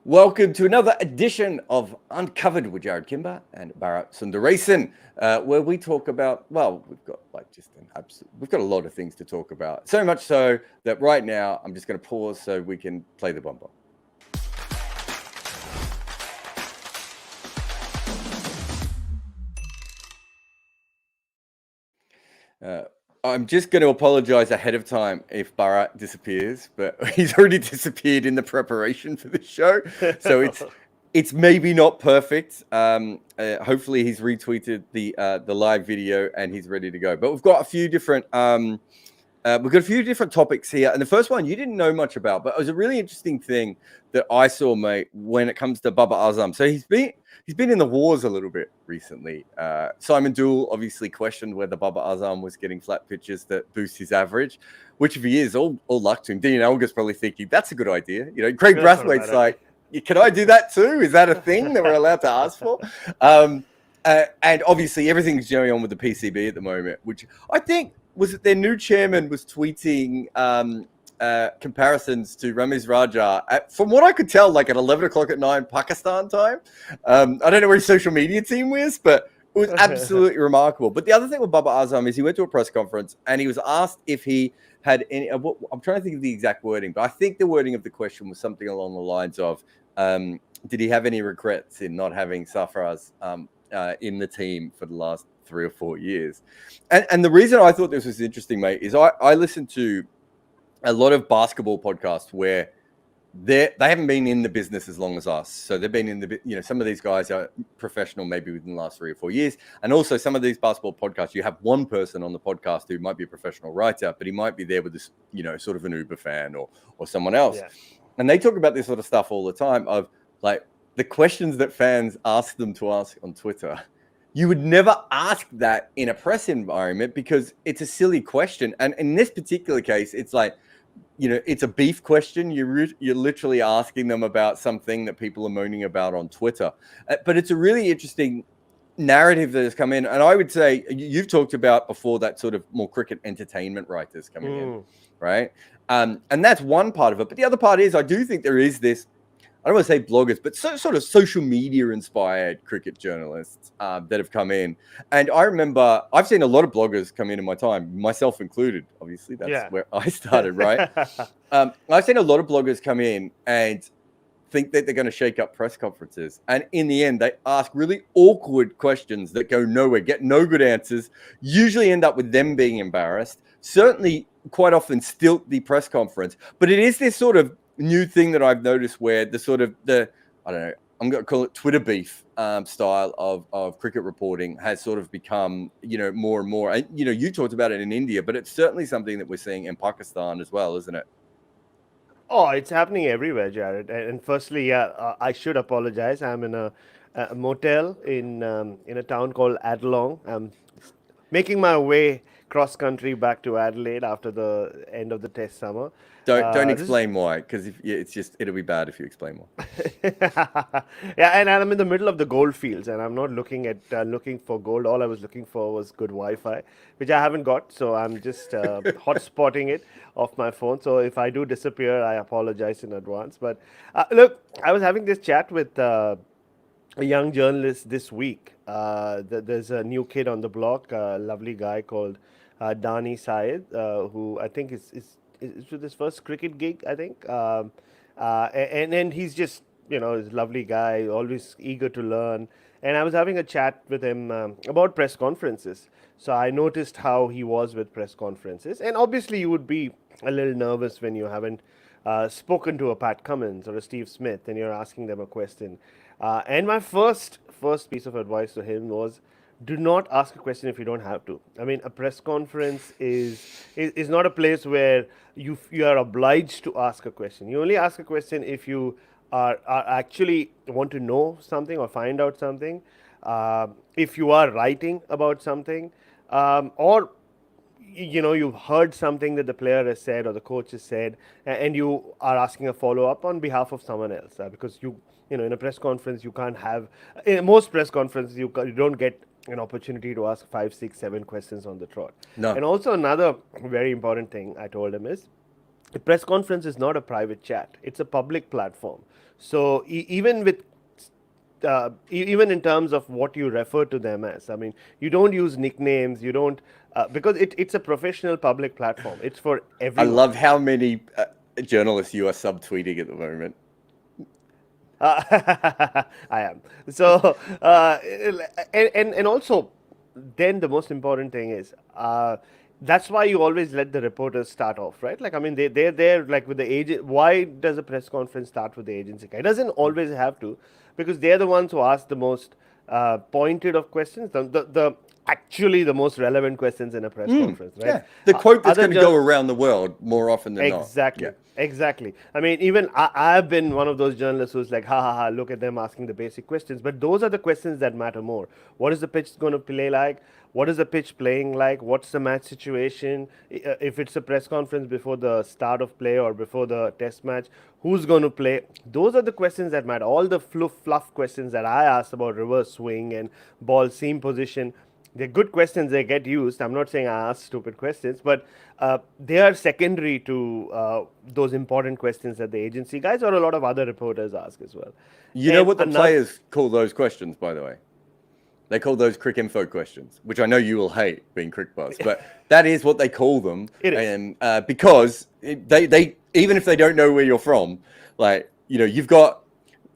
Welcome to another edition of Uncovered with Jarrod Kimber and Bharat where we talk about, well, we've got we've got a lot of things to talk about. So much so that right now I'm just going to pause so we can play the bumper. I'm just going to apologize ahead of time if Bharat disappears, but he's already disappeared in the preparation for the show. So it's maybe not perfect. Hopefully he's retweeted the live video and he's ready to go. But we've got a few different topics here, and the first one you didn't know much about, but it was a really interesting thing that I saw, mate, when it comes to Babar Azam. So he's been in the wars a little bit recently. Simon Dewell obviously questioned whether Babar Azam was getting flat pitches that boost his average, which if he is, all luck to him. Dean Elgar's probably thinking that's a good idea. You know, Craig Brathwaite's like, can I do that too? Is that a thing that we're allowed to ask for? And obviously everything's going on with the PCB at the moment, which I think was it their new chairman was tweeting comparisons to Ramiz Raja from what I could tell, like at 11 o'clock at night Pakistan time. I don't know where his social media team was, but it was absolutely remarkable. But the other thing with Babar Azam is he went to a press conference and he was asked if he had any. I'm trying to think of the exact wording, but I think the wording of the question was something along the lines of, did he have any regrets in not having Sarfaraz in the team for the last 3 or 4 years? And the reason I thought this was interesting, mate, is I listened to a lot of basketball podcasts where they haven't been in the business as long as us. So they've been in the, some of these guys are professional maybe within the last 3 or 4 years. And also some of these basketball podcasts, you have one person on the podcast who might be a professional writer, but he might be there with this, sort of an Uber fan or someone else. Yeah. And they talk about this sort of stuff all the time of like the questions that fans ask them to ask on Twitter. You would never ask that in a press environment because it's a silly question. And in this particular case, it's like, it's a beef question. You're literally asking them about something that people are moaning about on Twitter. But it's a really interesting narrative that has come in. And I would say you've talked about before that sort of more cricket entertainment writers coming in, right? And that's one part of it. But the other part is I do think there is this, I don't want to say bloggers, but sort of social media inspired cricket journalists that have come in. And I remember I've seen a lot of bloggers come in my time, myself included. Obviously, that's where I started, right? I've seen a lot of bloggers come in and think that they're going to shake up press conferences. And in the end, they ask really awkward questions that go nowhere, get no good answers, usually end up with them being embarrassed, certainly quite often stilt the press conference. But it is this sort of new thing that I've noticed where I don't know, I'm going to call it Twitter beef style of cricket reporting has sort of become, more and more. And, you talked about it in India, but it's certainly something that we're seeing in Pakistan as well, isn't it? Oh, it's happening everywhere, Jarrod. And firstly, I should apologize. I'm in a motel in a town called Adlong. I'm making my way cross country back to Adelaide after the end of the Test summer. Don't explain why, because it'll be bad if you explain why. Yeah, and I'm in the middle of the gold fields, and I'm not looking for gold. All I was looking for was good Wi-Fi, which I haven't got. So I'm just hotspotting it off my phone. So if I do disappear, I apologize in advance. But look, I was having this chat with a young journalist this week. There's a new kid on the block, a lovely guy called Dani Syed, who I think is with his first cricket gig, I think. And he's just, he's a lovely guy, always eager to learn. And I was having a chat with him about press conferences. So I noticed how he was with press conferences. And obviously you would be a little nervous when you haven't spoken to a Pat Cummins or a Steve Smith and you're asking them a question. And my first piece of advice to him was, do not ask a question if you don't have to. I mean, a press conference is not a place where you are obliged to ask a question. You only ask a question if you are actually want to know something or find out something, if you are writing about something, or you've heard something that the player has said or the coach has said, and you are asking a follow-up on behalf of someone else, because in a press conference you can't have, in most press conferences you don't get an opportunity to ask 5, 6, 7 questions on the trot. No. And also another very important thing I told him is, a press conference is not a private chat; it's a public platform. So even with even in terms of what you refer to them as, I mean, you don't use nicknames, you don't because it's a professional public platform. It's for I everyone. love how many journalists you are subtweeting at the moment. I am. So, and also, then the most important thing is that's why you always let the reporters start off, right? Like, I mean, they're there, like with the agent. Why does a press conference start with the agency guy? It doesn't always have to, because they're the ones who ask the most pointed of questions, the actually the most relevant questions in a press conference, right? Yeah, the quote that's Other going to go around the world more often than not. Exactly. Yeah. Exactly. I mean, even I've been one of those journalists who's like, ha ha ha, look at them asking the basic questions. But those are the questions that matter more. What is the pitch going to play like? What is the pitch playing like? What's the match situation? If it's a press conference before the start of play or before the test match, who's going to play? Those are the questions that matter. All the fluff questions that I asked about reverse swing and ball seam position, they're good questions, they get used. I'm not saying I ask stupid questions, but they are secondary to those important questions that the agency guys or a lot of other reporters ask as well. You know And what the another, players call those questions, by the way? They call those Crick Info questions, which I know you will hate being Crick Buzz, but that is what they call them. It is. And because they even if they don't know where you're from, like, you know, you've got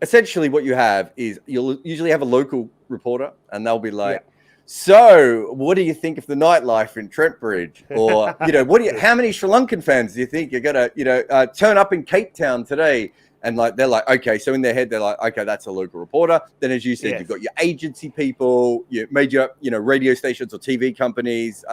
essentially what you have is you'll usually have a local reporter and they'll be Yeah. like, so what do you think of the nightlife in Trentbridge? Or, you know, how many Sri Lankan fans do you think you're going to, turn up in Cape Town today? And like they're like, okay, so in their head they're like, okay, that's a local reporter. Then, as you said, Yes. you've got your agency people, your major, radio stations or TV companies.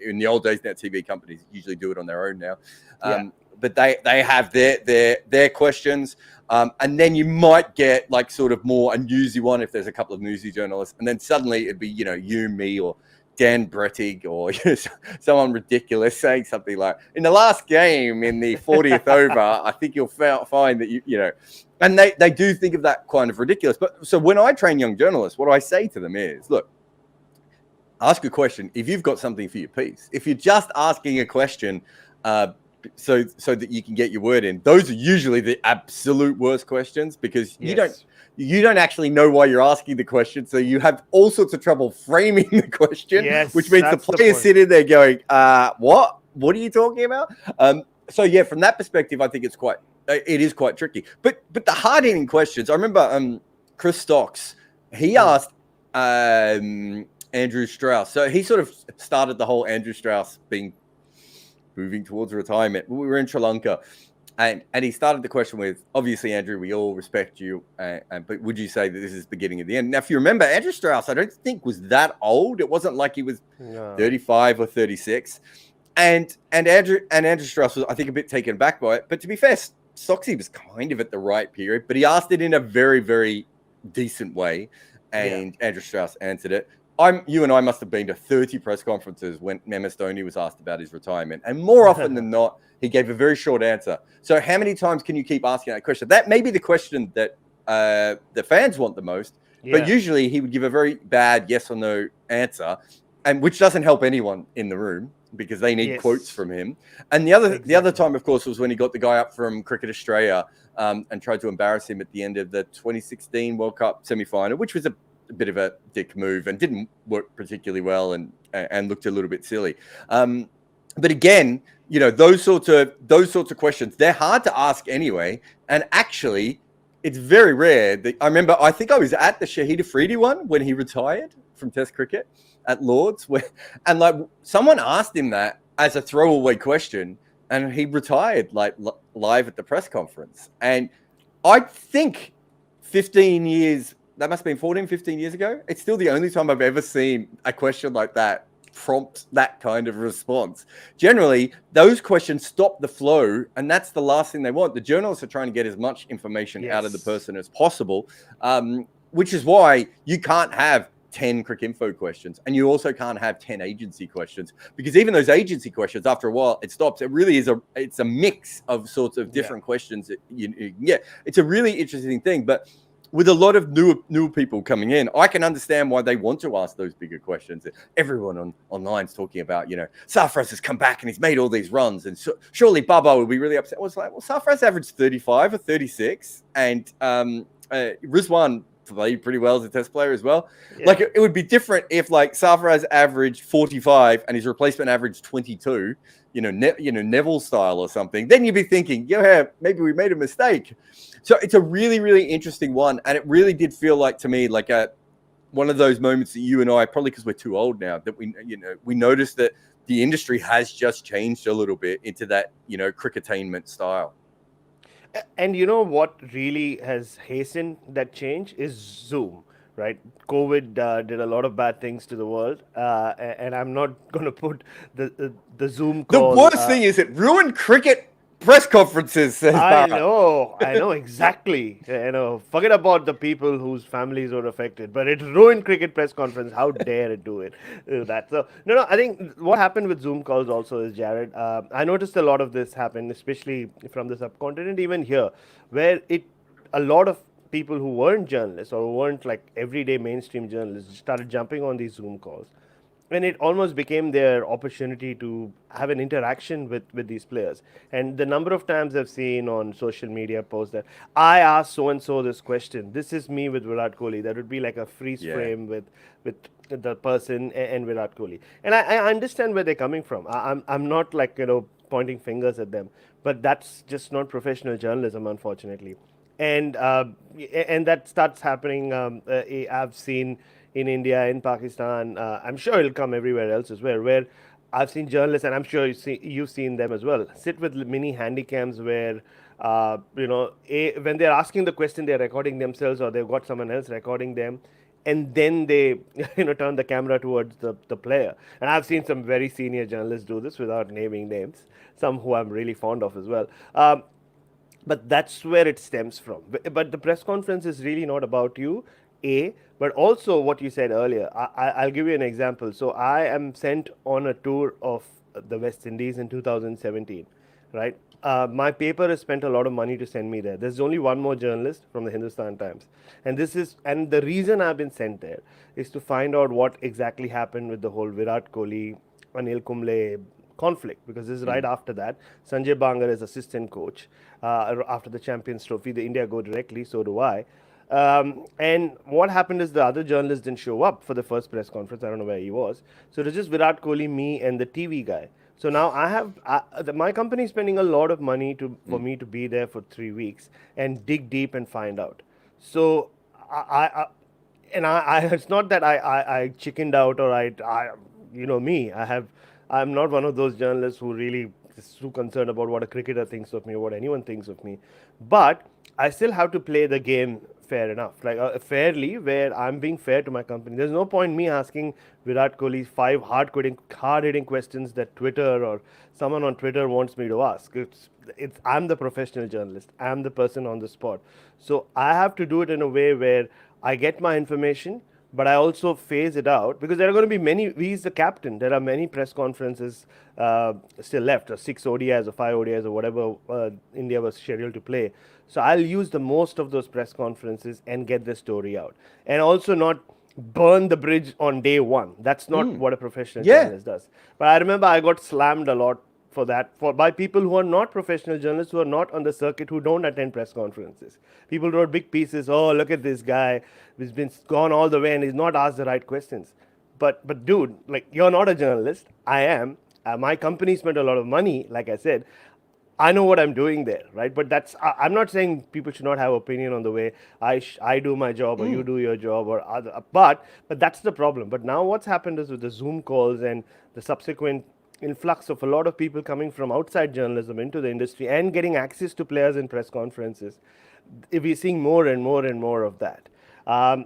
In the old days, now TV companies usually do it on their own now. Yeah. But they have their questions, and then you might get like sort of more a newsy one if there's a couple of newsy journalists, and then suddenly it'd be you, me, or Dan Brettig or someone ridiculous saying something like, in the last game in the 40th over, I think you'll find that you know, and they do think of that kind of ridiculous. But so when I train young journalists, what I say to them is, look, ask a question if you've got something for your piece. If you're just asking a question, so that you can get your word in, those are usually the absolute worst questions because Yes. you don't actually know why you're asking the question, so you have all sorts of trouble framing the question, Yes, which means the that's the players point. sitting there going, what are you talking about? So yeah, from that perspective, I think it is quite tricky. But the hard-hitting questions, I remember Chris Stocks, he asked Andrew Strauss. So he sort of started the whole Andrew Strauss being moving towards retirement. We were in Sri Lanka, and he started the question with, obviously, Andrew, we all respect you, but would you say that this is the beginning of the end? Now, if you remember, Andrew Strauss, I don't think was that old. It wasn't like he was 35 or 36. And Andrew Strauss was, I think, a bit taken aback by it. But to be fair, Stocksy was kind of at the right period, but he asked it in a very, very decent way, and Andrew Strauss answered it. You and I must have been to 30 press conferences when MS Dhoni was asked about his retirement. And more often than not, he gave a very short answer. So how many times can you keep asking that question? That may be the question that the fans want the most, but usually he would give a very bad yes or no answer, and which doesn't help anyone in the room because they need quotes from him. And the other time, of course, was when he got the guy up from Cricket Australia and tried to embarrass him at the end of the 2016 World Cup semi-final, which was a bit of a dick move and didn't work particularly well and looked a little bit silly. But again, those sorts of questions, they're hard to ask anyway. And actually, it's very rare that I think I was at the Shahid Afridi one when he retired from Test cricket at Lords, and like someone asked him that as a throwaway question, and he retired like live at the press conference. And I think 15 years. That must have been 14, 15 years ago. It's still the only time I've ever seen a question like that prompt that kind of response. Generally, those questions stop the flow, and that's the last thing they want. The journalists are trying to get as much information out of the person as possible, which is why you can't have 10 Crick Info questions, and you also can't have 10 agency questions, because even those agency questions, after a while, it stops. It really is it's a mix of sorts of different questions that you can get. It's a really interesting thing, but with a lot of new people coming in, I can understand why they want to ask those bigger questions. Everyone online is talking about, Sarfraz has come back and he's made all these runs, and surely Baba will be really upset. I was like, well, Sarfraz averaged 35 or 36, and Rizwan played pretty well as a test player as well. Yeah. Like it would be different if like Sarfraz averaged 45 and his replacement averaged 22, Neville style or something. Then you'd be thinking, yeah, maybe we made a mistake. So it's a really, really interesting one. And it really did feel like to me, like one of those moments that you and I, probably because we're too old now, that we noticed that the industry has just changed a little bit into that, cricketainment style. And you know what really has hastened that change is Zoom, right? COVID did a lot of bad things to the world, and I'm not going to put the Zoom call. The worst thing is it ruined cricket press conferences, says Barat. I know exactly. Forget about the people whose families were affected, but it ruined cricket press conference. How dare it do that? So no, I think what happened with Zoom calls also is, Jarrod, I noticed a lot of this happen, especially from the subcontinent, even here, where a lot of people who weren't journalists or weren't like everyday mainstream journalists started jumping on these Zoom calls. And it almost became their opportunity to have an interaction with these players. And the number of times I've seen on social media posts that I asked so-and-so this question, this is me with Virat Kohli. That would be like a freeze frame with the person and Virat Kohli. And I understand where they're coming from. I'm not like, pointing fingers at them. But that's just not professional journalism, unfortunately. And that starts happening. I've seen in India, in Pakistan, I'm sure it'll come everywhere else as well, where I've seen journalists, and I'm sure you've seen them as well, sit with mini handycams where, when they're asking the question, they're recording themselves or they've got someone else recording them, and then they, turn the camera towards the player. And I've seen some very senior journalists do this without naming names, some who I'm really fond of as well. But that's where it stems from. But the press conference is really not about you, but also what you said earlier. I'll give you an example. So I am sent on a tour of the West Indies in 2017, right? My paper has spent a lot of money to send me there. There's only one more journalist from the Hindustan Times. And the reason I've been sent there is to find out what exactly happened with the whole Virat Kohli, Anil Kumble conflict, because this is right after that. Sanjay Bangar is assistant coach. After the Champions Trophy, the India go directly, so do I. And what happened is the other journalist didn't show up for the first press conference. I don't know where he was. So it was just Virat Kohli, me, and the TV guy. So now my company is spending a lot of money for me to be there for 3 weeks and dig deep and find out. So it's not that I chickened out or I'm not one of those journalists who really is too concerned about what a cricketer thinks of me or what anyone thinks of me. But I still have to play the game fair enough, fairly, where I'm being fair to my company. There's no point me asking Virat Kohli 5 hard-hitting questions that Twitter or someone on Twitter wants me to ask. I'm the professional journalist. I'm the person on the spot. So I have to do it in a way where I get my information, but I also phase it out, because there are going to be many. He's the captain. There are many press conferences still left, or 6 ODIs or 5 ODIs or whatever India was scheduled to play. So I'll use the most of those press conferences and get the story out, and also not burn the bridge on day one. That's not what a professional journalist does. But I remember I got slammed a lot for that by people who are not professional journalists, who are not on the circuit, who don't attend press conferences. People wrote big pieces. Oh, look at this guy. He's been gone all the way and he's not asked the right questions. But dude, like, you're not a journalist. I am. My company spent a lot of money, like I said. I know what I'm doing there, right? But I'm not saying people should not have opinion on the way I do my job or you do your job or other. But that's the problem. But now what's happened is, with the Zoom calls and the subsequent influx of a lot of people coming from outside journalism into the industry and getting access to players in press conferences, we're seeing more and more and more of that. And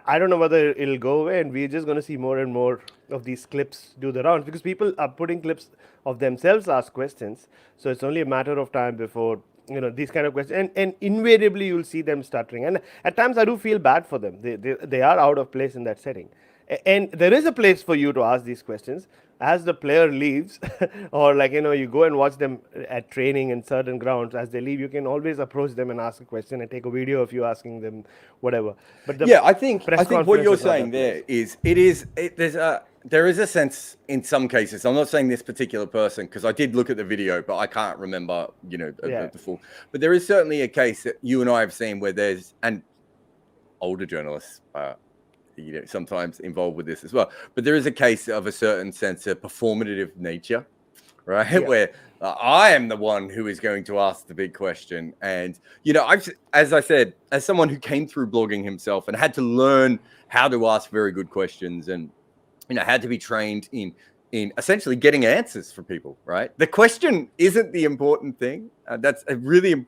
I don't know whether it'll go away, and we're just going to see more and more of these clips do the rounds, because people are putting clips of themselves ask questions. So it's only a matter of time before these kind of questions, and invariably you'll see them stuttering. And at times I do feel bad for them. They are out of place in that setting. And there is a place for you to ask these questions as the player leaves, or like you go and watch them at training in certain grounds. As they leave, you can always approach them and ask a question and take a video of you asking them whatever. But the Yeah, I think press what conference you're is not saying that place. there is there is a sense in some cases. I'm not saying this particular person because I did look at the video, but I can't remember Yeah. the full. But there is certainly a case that you and I have seen where there's and older journalists sometimes involved with this as well. But there is a case of a certain sense of performative nature, right? Yeah. Where I am the one who is going to ask the big question. And, as I said, as someone who came through blogging himself and had to learn how to ask very good questions and, had to be trained in essentially getting answers from people, right? The question isn't the important thing. That's a really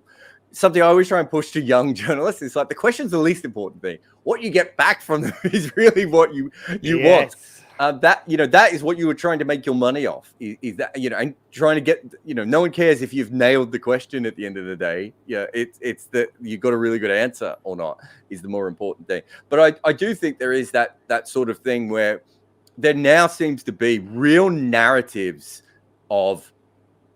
something I always try and push to young journalists. It's like the question's the least important thing. What you get back from them is really what you want. That is what you were trying to make your money off. Is that and trying to get no one cares if you've nailed the question at the end of the day. Yeah, it's that you got a really good answer or not is the more important thing. But I do think there is that sort of thing where there now seems to be real narratives of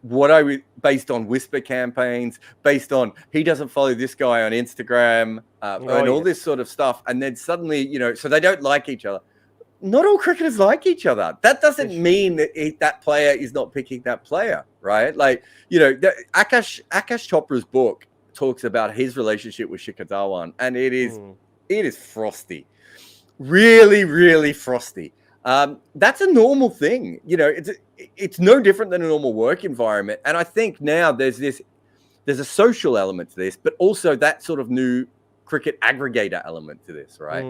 what I would based on whisper campaigns, based on he doesn't follow this guy on Instagram and all this sort of stuff. And then suddenly, so they don't like each other. Not all cricketers like each other. That doesn't mean that that player is not picking that player, right? Like, Akash Chopra's book talks about his relationship with Shikhar Dhawan, and it is frosty. Really, really frosty. That's a normal thing. It's no different than a normal work environment. And I think now there's a social element to this, but also that sort of new cricket aggregator element to this, right?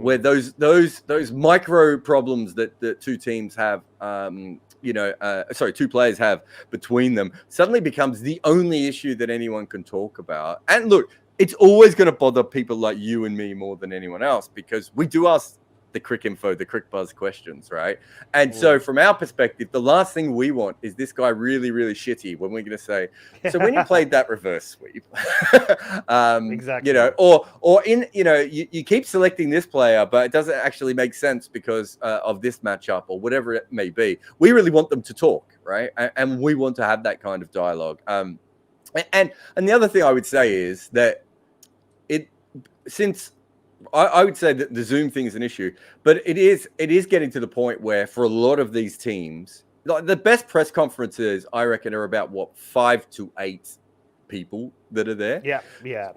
Where those micro problems that the two teams have, two players have between them suddenly becomes the only issue that anyone can talk about. And look, it's always going to bother people like you and me more than anyone else because we do ask the Crick Info, the Crick Buzz questions, right? And so from our perspective, the last thing we want is this guy really, really shitty when we're going to say, so when you played that reverse sweep, exactly, or in, you keep selecting this player, but it doesn't actually make sense because of this matchup or whatever it may be. We really want them to talk, right? And we want to have that kind of dialogue. And the other thing I would say is that since I would say that the Zoom thing is an issue, but it is getting to the point where for a lot of these teams, like the best press conferences, I reckon, are about 5 to 8 people that are there. Yeah.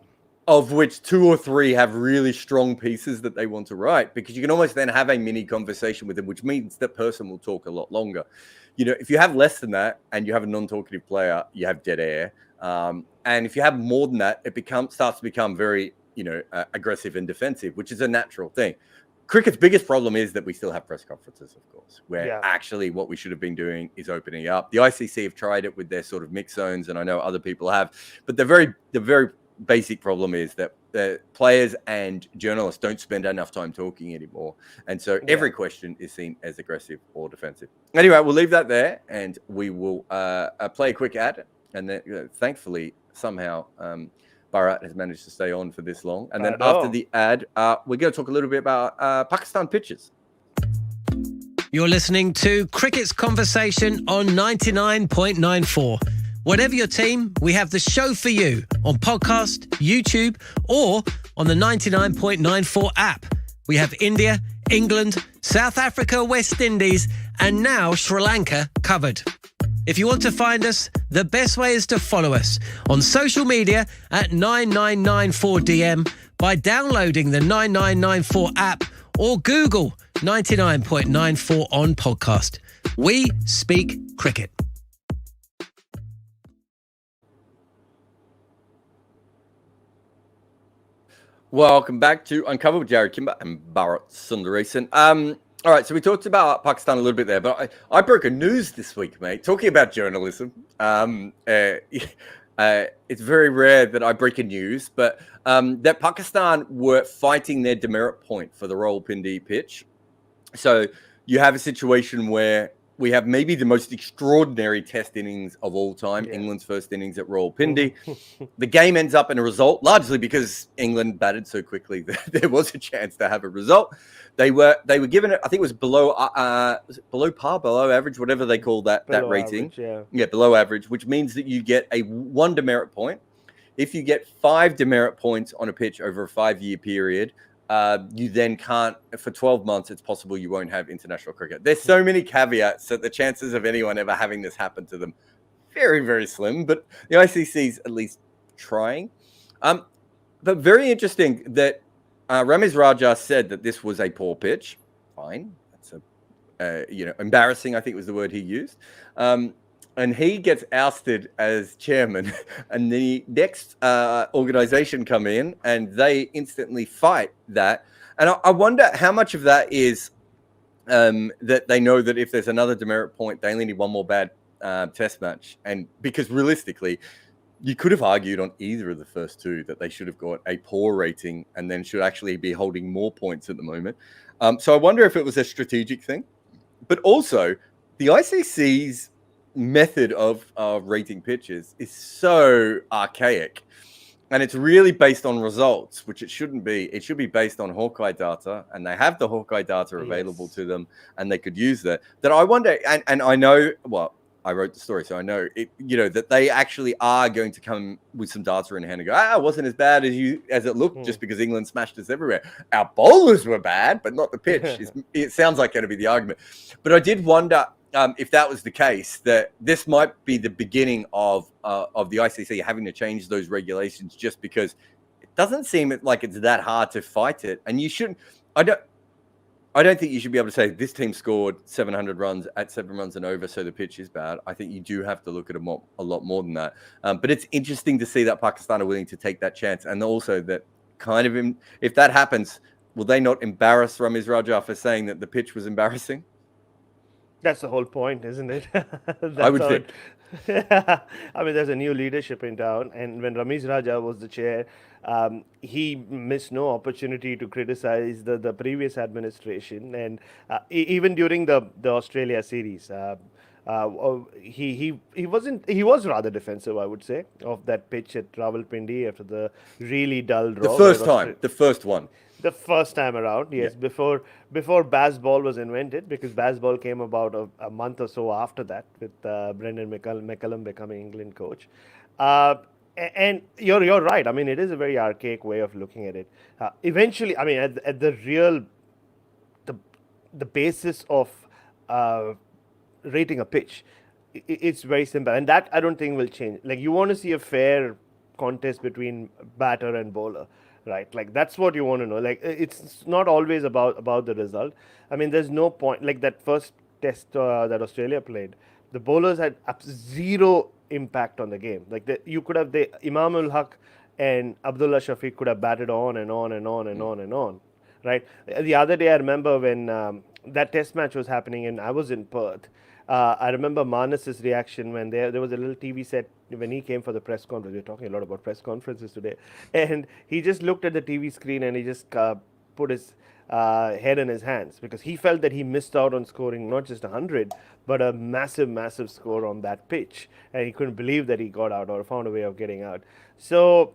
Of which 2 or 3 have really strong pieces that they want to write, because you can almost then have a mini conversation with them, which means that person will talk a lot longer. If you have less than that and you have a non-talkative player, you have dead air. And if you have more than that, it starts to become very aggressive and defensive, which is a natural thing. Cricket's biggest problem is that we still have press conferences, of course, where actually what we should have been doing is opening up. The ICC have tried it with their sort of mix zones, and I know other people have, but the very basic problem is that the players and journalists don't spend enough time talking anymore. And so every question is seen as aggressive or defensive. Anyway, we'll leave that there and we will play a quick ad. And then thankfully, somehow, Bharat has managed to stay on for this long. And then after the ad, we're going to talk a little bit about Pakistan pitches. You're listening to Cricket's Conversation on 99.94. Whatever your team, we have the show for you on podcast, YouTube, or on the 99.94 app. We have India, England, South Africa, West Indies, and now Sri Lanka covered. If you want to find us, the best way is to follow us on social media at 9994DM by downloading the 9994 app or Google 99.94 on podcast. We speak cricket. Welcome back to Uncovered with Jarrod Kimber and Bharat Sundaresan. All right, so we talked about Pakistan a little bit there, but I broke a news this week, mate, talking about journalism. It's very rare that I break a news, but that Pakistan were fighting their demerit point for the Rawalpindi pitch. So you have a situation where we have maybe the most extraordinary test innings of all time, Yeah. England's first innings at Rawalpindi. The game ends up in a result, largely because England batted so quickly that there was a chance to have a result. They were given it, I think it was below par, below average, whatever they call that Below rating. average, yeah. Below average, which means that you get a 1 demerit point. If you get 5 demerit points on a pitch over a 5-year period, you then can't, for 12 months, it's possible you won't have international cricket. There's so many caveats that the chances of anyone ever having this happen to them, very, very slim, but the ICC's at least trying. But very interesting that Ramiz Raja said that this was a poor pitch. Fine. That's embarrassing, I think was the word he used. And he gets ousted as chairman, and the next organization come in and they instantly fight that. And I wonder how much of that is that they know that if there's another demerit point, they only need one more bad test match. And because realistically, you could have argued on either of the first two that they should have got a poor rating and then should actually be holding more points at the moment. So I wonder if it was a strategic thing. But also, the ICC's method of rating pitches is so archaic, and it's really based on results, which it shouldn't be. It should be based on Hawkeye data, and they have the Hawkeye data available to them, and they could use that. That I wonder, and I know, well, I wrote the story, so I know it. That they actually are going to come with some data in hand and go, it wasn't as bad as it looked, just because England smashed us everywhere. Our bowlers were bad, but not the pitch. It sounds like going to be the argument. But I did wonder if that was the case, that this might be the beginning of the ICC having to change those regulations, just because it doesn't seem like it's that hard to fight it. And you shouldn't. I don't think you should be able to say this team scored 700 runs at 7 runs and over, so the pitch is bad. I think you do have to look at a lot more than that. But it's interesting to see that Pakistan are willing to take that chance, and also that if that happens, will they not embarrass Ramiz Raja for saying that the pitch was embarrassing? That's the whole point, isn't it? I would think. I mean, there's a new leadership in town, and when Ramiz Raja was the chair, he missed no opportunity to criticize the previous administration, and even during the Australia series, he was rather defensive, I would say, of that pitch at Rawalpindi after the really dull draw. The first one. The first time around, yes, before Bazball was invented, because Bazball came about a month or so after that, with Brendan McCullum becoming England coach. And you're right. I mean, it is a very archaic way of looking at it. Eventually, I mean, at the real, the basis of rating a pitch, it's very simple, and that I don't think will change. Like, you want to see a fair contest between batter and bowler. Right, like that's what you want to know. Like, it's not always about the result. I mean, there's no point. Like that first test that Australia played, the bowlers had zero impact on the game. Like you could have Imam ul Haq and Abdullah Shafiq could have batted on and on and on and on and on. Right. The other day, I remember when that test match was happening, and I was in Perth. I remember Manas's reaction when there was a little TV set when he came for the press conference. We're talking a lot about press conferences today. And he just looked at the TV screen and he just put his head in his hands, because he felt that he missed out on scoring not just 100, but a massive, massive score on that pitch. And he couldn't believe that he got out or found a way of getting out. So,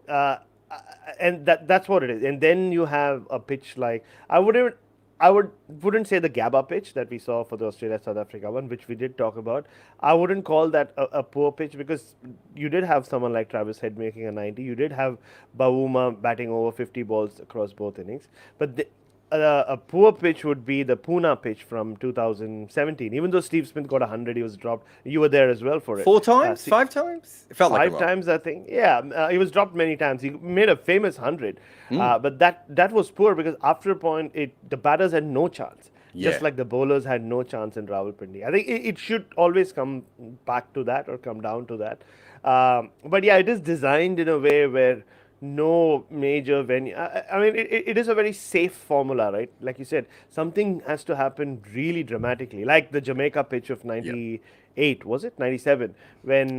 and that's what it is. And then you have a pitch like, I wouldn't say the Gabba pitch that we saw for the Australia-South Africa one, which we did talk about. I wouldn't call that a poor pitch, because you did have someone like Travis Head making a 90. You did have Bavuma batting over 50 balls across both innings. But a poor pitch would be the Pune pitch from 2017. Even though Steve Smith got 100, he was dropped. You were there as well for it. 4 times? 5 times? It felt like 5 times, I think. Yeah, he was dropped many times. He made a famous 100. But that was poor, because after a point, the batters had no chance. Just like the bowlers had no chance in Rawalpindi. I think it should always come back to that, or come down to that. But yeah, it is designed in a way where no major venue. I mean, it is a very safe formula, right? Like you said, something has to happen really dramatically, like the Jamaica pitch of 98, was it? 97, when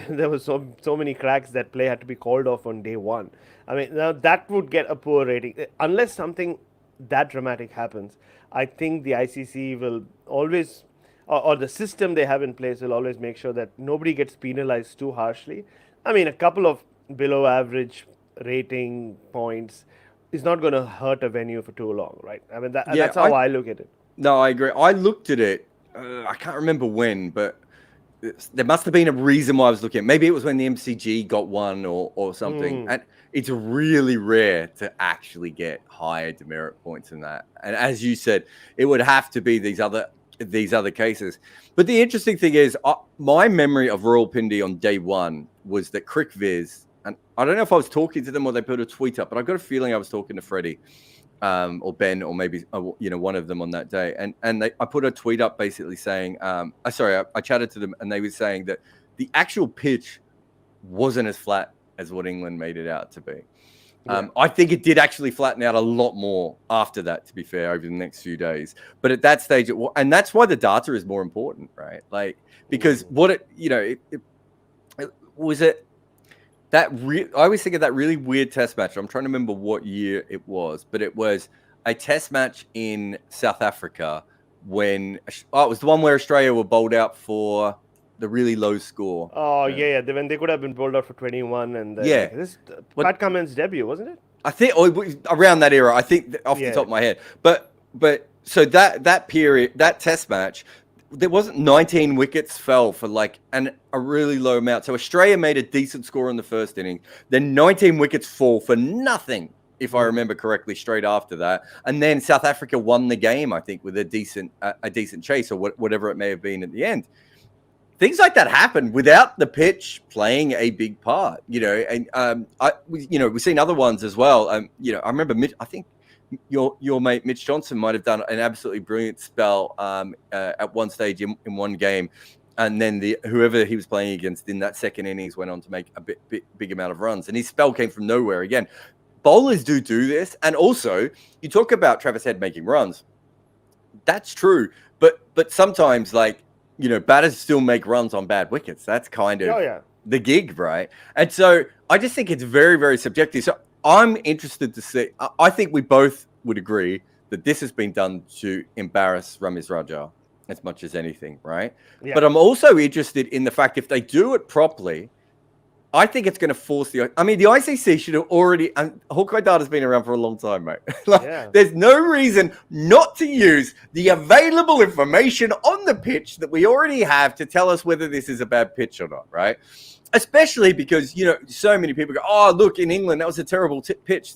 there was so many cracks that play had to be called off on day one. I mean, now that would get a poor rating. Unless something that dramatic happens, I think the ICC will always or the system they have in place will always make sure that nobody gets penalized too harshly. I mean, a couple of below average rating points is not going to hurt a venue for too long, right? I mean, Yeah, that's how I look at it. no, I agree. I looked at it. I can't remember when, but there must have been a reason why I was looking at it. Maybe it was when the MCG got one or something. And it's really rare to actually get higher demerit points than that. And as you said, it would have to be these other cases. But the interesting thing is, my memory of Rawalpindi on day one was that CricViz, and I don't know if I was talking to them or they put a tweet up, but I got a feeling I was talking to Freddie. Or Ben, or maybe one of them on that day, and I put a tweet up basically saying, I chatted to them, and they were saying that the actual pitch wasn't as flat as what England made it out to be. I think it did actually flatten out a lot more after that, to be fair, over the next few days. But at that stage, and that's why the data is more important, right? Like, because I always think of that really weird test match. I'm trying to remember what year it was, but it was a test match in South Africa when it was the one where Australia were bowled out for the really low score. Oh, yeah. When they could have been bowled out for 21. And this Pat Cummins' debut, wasn't it? I think around that era, I think off the top of my head. But so that period, that test match, there wasn't 19 wickets fell for like a really low amount. So Australia made a decent score in the first inning. Then 19 wickets fall for nothing, if I remember correctly, straight after that. And then South Africa won the game, I think, with a decent chase or whatever it may have been at the end. Things like that happen without the pitch playing a big part, and we've seen other ones as well. I remember I think your mate Mitch Johnson might have done an absolutely brilliant spell at one stage in one game, and then whoever he was playing against in that second innings went on to make a big amount of runs, and his spell came from nowhere again. Bowlers do this, and also you talk about Travis Head making runs. That's true, but sometimes batters still make runs on bad wickets. That's kind of the gig, right? And so I just think it's very, very subjective. So I'm interested to see. I think we both would agree that this has been done to embarrass Ramiz Raja as much as anything, right? Yeah. But I'm also interested in the fact if they do it properly, I think it's going to force the ICC should have already, and Hawkeye data's been around for a long time, mate. There's no reason not to use the available information on the pitch that we already have to tell us whether this is a bad pitch or not, right? Especially because, so many people go, oh, look, in England, that was a terrible pitch.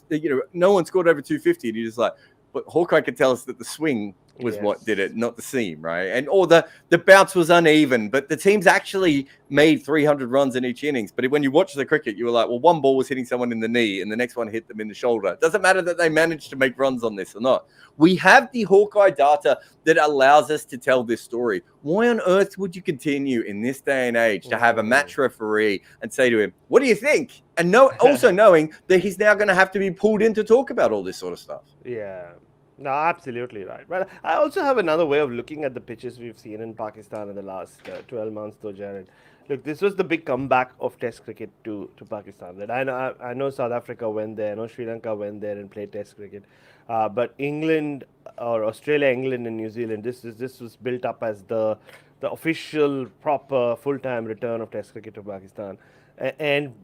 No one scored over 250. And you're just like, but Hawkeye could tell us that the swing was what did it, not the seam, right? Or the bounce was uneven, but the teams actually made 300 runs in each innings. But when you watch the cricket, you were like, well, one ball was hitting someone in the knee and the next one hit them in the shoulder. It doesn't matter that they managed to make runs on this or not. We have the Hawkeye data that allows us to tell this story. Why on earth would you continue in this day and age to have a match referee and say to him, what do you think? And also knowing that he's now going to have to be pulled in to talk about all this sort of stuff. Yeah. No, absolutely right. But I also have another way of looking at the pitches we've seen in Pakistan in the last 12 months, though, Jarrod. Look, this was the big comeback of Test cricket to Pakistan. That I know South Africa went there, I know Sri Lanka went there and played Test cricket, but England or Australia, England, and New Zealand, this was built up as the official, proper, full-time return of Test cricket to Pakistan, and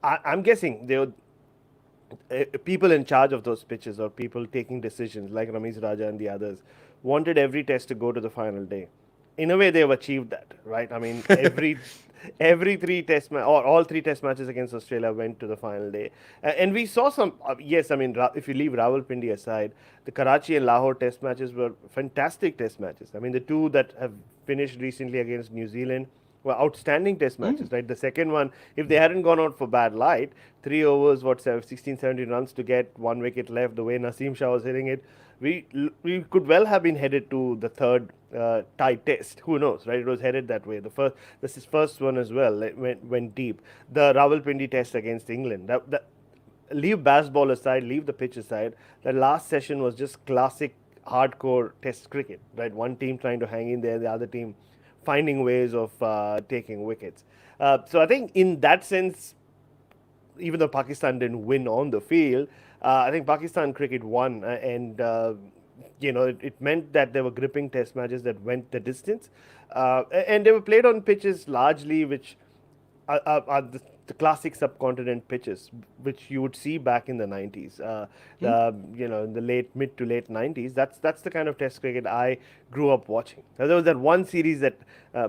I'm guessing they would. People in charge of those pitches or people taking decisions like Ramiz Raja and the others wanted every test to go to the final day. In a way, they have achieved that, right? I mean, every three test or all three test matches against Australia went to the final day, and we saw some. If you leave Rawalpindi aside, the Karachi and Lahore test matches were fantastic test matches. I mean, the two that have finished recently against New Zealand were outstanding test matches, right? The second one, if they hadn't gone out for bad light, 3 overs, 16, 17 runs to get 1 wicket left, the way Naseem Shah was hitting it, we could well have been headed to the third tied test. Who knows, right? It was headed that way. This is first one as well, went deep. The Rawalpindi test against England, leave baseball aside, leave the pitch aside, the last session was just classic hardcore test cricket, right? One team trying to hang in there, the other team finding ways of taking wickets. So I think in that sense, even though Pakistan didn't win on the field, I think Pakistan cricket won. And it meant that there were gripping test matches that went the distance, and they were played on pitches largely which are the classic subcontinent pitches, which you would see back in the 90s, in the mid to late 90s. That's the kind of Test cricket I grew up watching. Now, there was that one series that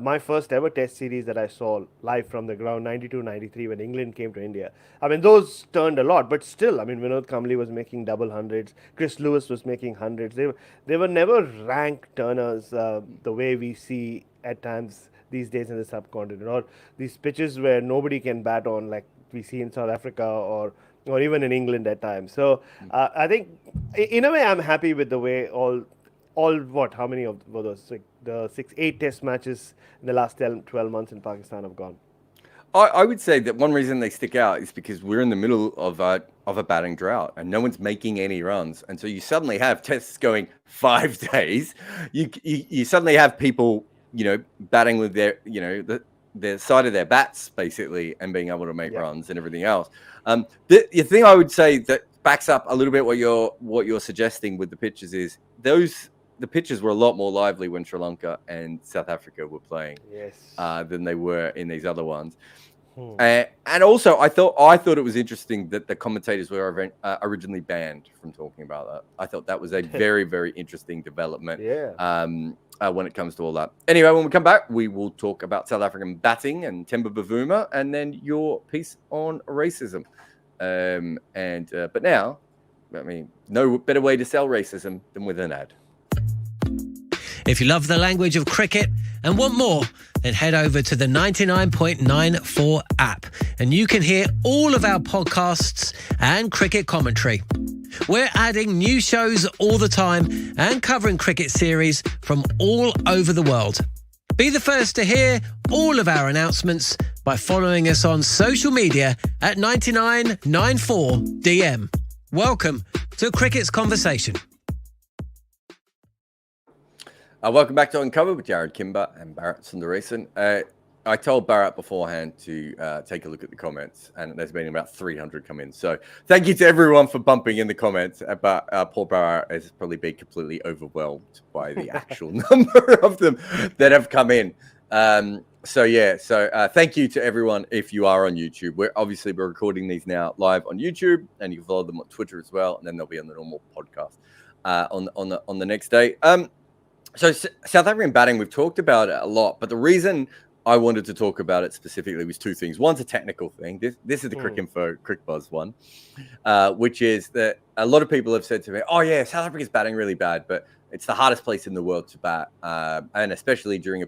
my first ever Test series that I saw live from the ground, 92-93, when England came to India. I mean, those turned a lot, but still, I mean, Vinod Kambli was making double hundreds, Chris Lewis was making hundreds. They were never rank turners the way we see at times these days in the subcontinent, or these pitches where nobody can bat on, like we see in South Africa or even in England at times. So I think, in a way, I'm happy with the way all how many of were those, like the 8 Test matches in the last 12 months in Pakistan have gone. I would say that one reason they stick out is because we're in the middle of a batting drought and no one's making any runs, and so you suddenly have tests going 5 days. You suddenly have people, batting with their, the side of their bats basically, and being able to make runs and everything else. The thing I would say that backs up a little bit what you're suggesting with the pitches is the pitches were a lot more lively when Sri Lanka and South Africa were playing than they were in these other ones. And also, I thought it was interesting that the commentators were originally banned from talking about that. I thought that was a very, very interesting development. When it comes to all that. Anyway, when we come back, we will talk about South African batting and Temba Bavuma, and then your piece on racism. But now, I mean, no better way to sell racism than with an ad. If you love the language of cricket and want more, then head over to the 99.94 app and you can hear all of our podcasts and cricket commentary. We're adding new shows all the time and covering cricket series from all over the world. Be the first to hear all of our announcements by following us on social media at 9994DM. Welcome to Cricket's Conversation. Welcome back to Uncovered with Jarrod Kimber and Bharat Sundaresan. I told Bharat beforehand to take a look at the comments, and there's been about 300 come in. So thank you to everyone for bumping in the comments. But poor Bharat has probably been completely overwhelmed by the actual number of them that have come in. So thank you to everyone if you are on YouTube. We're recording these now live on YouTube, and you can follow them on Twitter as well, and then they'll be on the normal podcast on the next day. So South African batting, we've talked about it a lot, but the reason I wanted to talk about it specifically was 2 things. One's a technical thing. This is the Cricinfo CricBuzz one, which is that a lot of people have said to me, "Oh yeah, South Africa's batting really bad, but it's the hardest place in the world to bat, and especially during a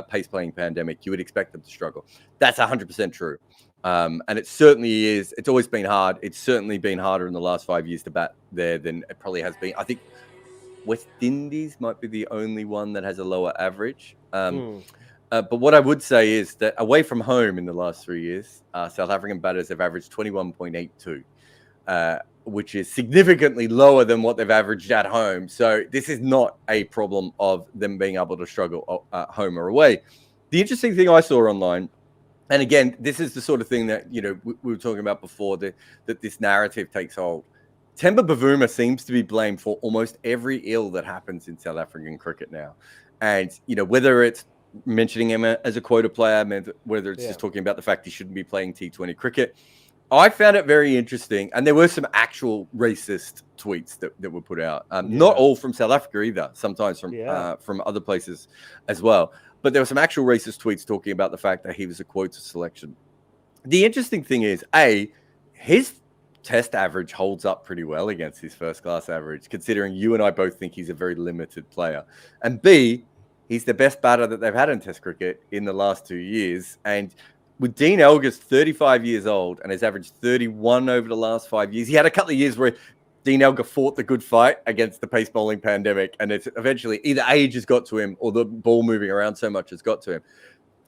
pace-playing pandemic, you would expect them to struggle." That's 100% true, and it certainly is. It's always been hard. It's certainly been harder in the last 5 years to bat there than it probably has been. I think West Indies might be the only one that has a lower average. But what I would say is that away from home in the last 3 years, South African batters have averaged 21.82, which is significantly lower than what they've averaged at home. So this is not a problem of them being able to struggle at home or away. The interesting thing I saw online, and again, this is the sort of thing that we were talking about before, that this narrative takes hold. Temba Bavuma seems to be blamed for almost every ill that happens in South African cricket now. And, whether it's mentioning him as a quota player, whether it's just talking about the fact he shouldn't be playing T20 cricket, I found it very interesting. And there were some actual racist tweets that were put out. Not all from South Africa either, sometimes from other places as well. But there were some actual racist tweets talking about the fact that he was a quota selection. The interesting thing is, his Test average holds up pretty well against his first-class average, considering you and I both think he's a very limited player. And B, he's the best batter that they've had in Test cricket in the last 2 years. And with Dean Elgar's 35 years old and has averaged 31 over the last 5 years, he had a couple of years where Dean Elgar fought the good fight against the pace bowling pandemic, and it's eventually either age has got to him or the ball moving around so much has got to him.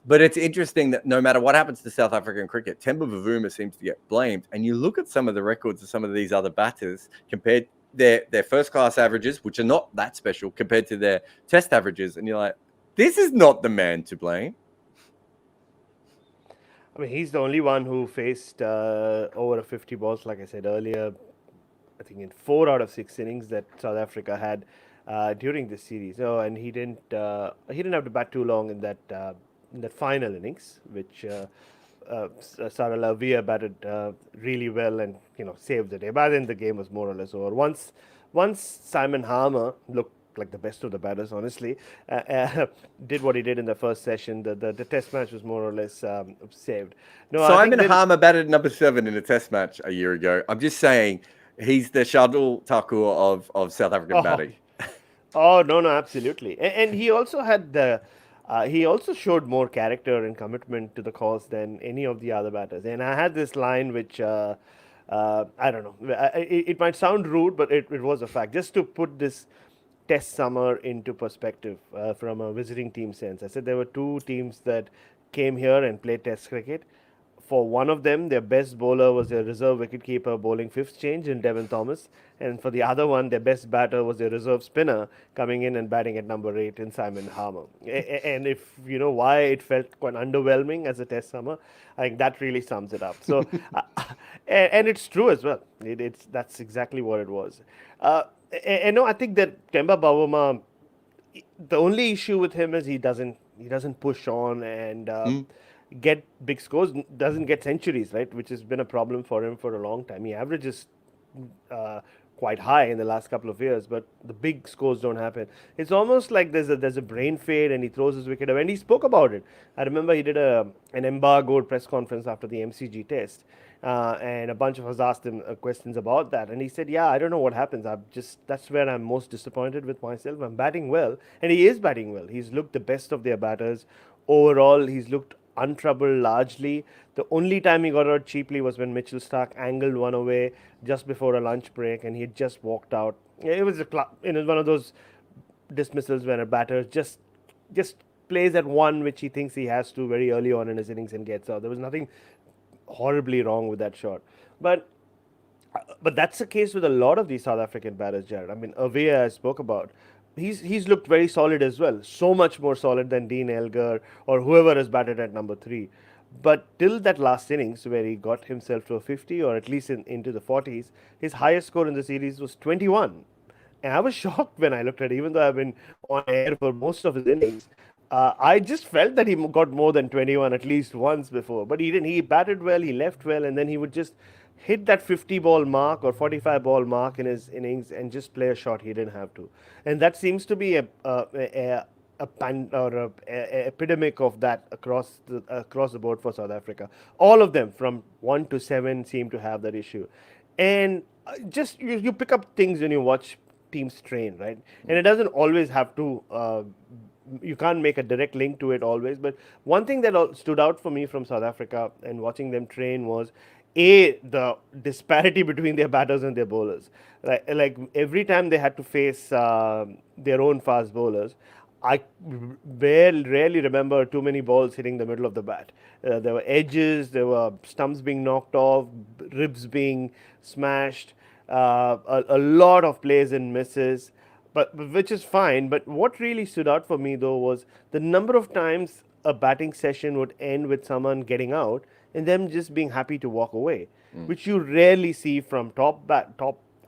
But it's interesting that no matter what happens to South African cricket, Temba Bavuma seems to get blamed. And you look at some of the records of some of these other batters compared their first-class averages, which are not that special, compared to their Test averages, and you're like, this is not the man to blame. I mean, he's the only one who faced over 50 balls, like I said earlier, I think in 4 out of 6 innings that South Africa had during this series. Oh, and he didn't have to bat too long in that final innings, which Sarah Lavia batted really well and saved the day. By then the game was more or less over. Once Simon Harmer looked like the best of the batters, honestly, did what he did in the first session. The test match was more or less saved. No, Simon Harmer batted number 7 in a test match a year ago. I'm just saying he's the Shardul Thakur of South African batting. Oh no, absolutely, and he also had he also showed more character and commitment to the cause than any of the other batters. And I had this line which I don't know. It might sound rude, but it was a fact. Just to put this Test summer into perspective from a visiting team sense, I said there were 2 teams that came here and played Test cricket. For one of them, their best bowler was their reserve wicketkeeper bowling 5th change in Devon Thomas. And for the other one, their best batter was their reserve spinner coming in and batting at number 8 in Simon Harmer. And if you know why it felt quite underwhelming as a Test summer, I think that really sums it up. So, and it's true as well. That's exactly what it was. And no, I think that Temba Bavuma, the only issue with him is he doesn't push on and get big scores, doesn't get centuries, right? Which has been a problem for him for a long time. He averages quite high in the last couple of years, but the big scores don't happen. It's almost like there's a brain fade and he throws his wicket away. And he spoke about it. I remember he did an embargoed press conference after the MCG test. And a bunch of us asked him questions about that, and he said, "Yeah, I don't know what happens. That's where I'm most disappointed with myself. I'm batting well, and he is batting well. He's looked the best of their batters overall. He's looked untroubled largely. The only time he got out cheaply was when Mitchell Starc angled one away just before a lunch break, and he had just walked out. It was one of those dismissals when a batter just plays at one which he thinks he has to very early on in his innings and gets out. There was nothing horribly wrong with that shot, but that's the case with a lot of these South African batters, Jared. I mean, Avia I spoke about. He's looked very solid as well, so much more solid than Dean Elgar or whoever has batted at number 3. But till that last innings where he got himself to a 50 or at least into the 40s, his highest score in the series was 21. And I was shocked when I looked at it, even though I've been on air for most of his innings. I just felt that he got more than 21 at least once before, but he didn't. He batted well, he left well, and then he would just hit that 50 ball mark or 45 ball mark in his innings and just play a shot he didn't have to. And that seems to be a epidemic of that across the board for South Africa. All of them from 1 to 7 seem to have that issue. And just you pick up things when you watch teams train, right? And it doesn't always have to you can't make a direct link to it always, but one thing that stood out for me from South Africa and watching them train was the disparity between their batters and their bowlers. Like every time they had to face their own fast bowlers, I rarely remember too many balls hitting the middle of the bat. There were edges, there were stumps being knocked off, ribs being smashed, a lot of plays and misses. But which is fine. But what really stood out for me though was the number of times a batting session would end with someone getting out and them just being happy to walk away, which you rarely see from top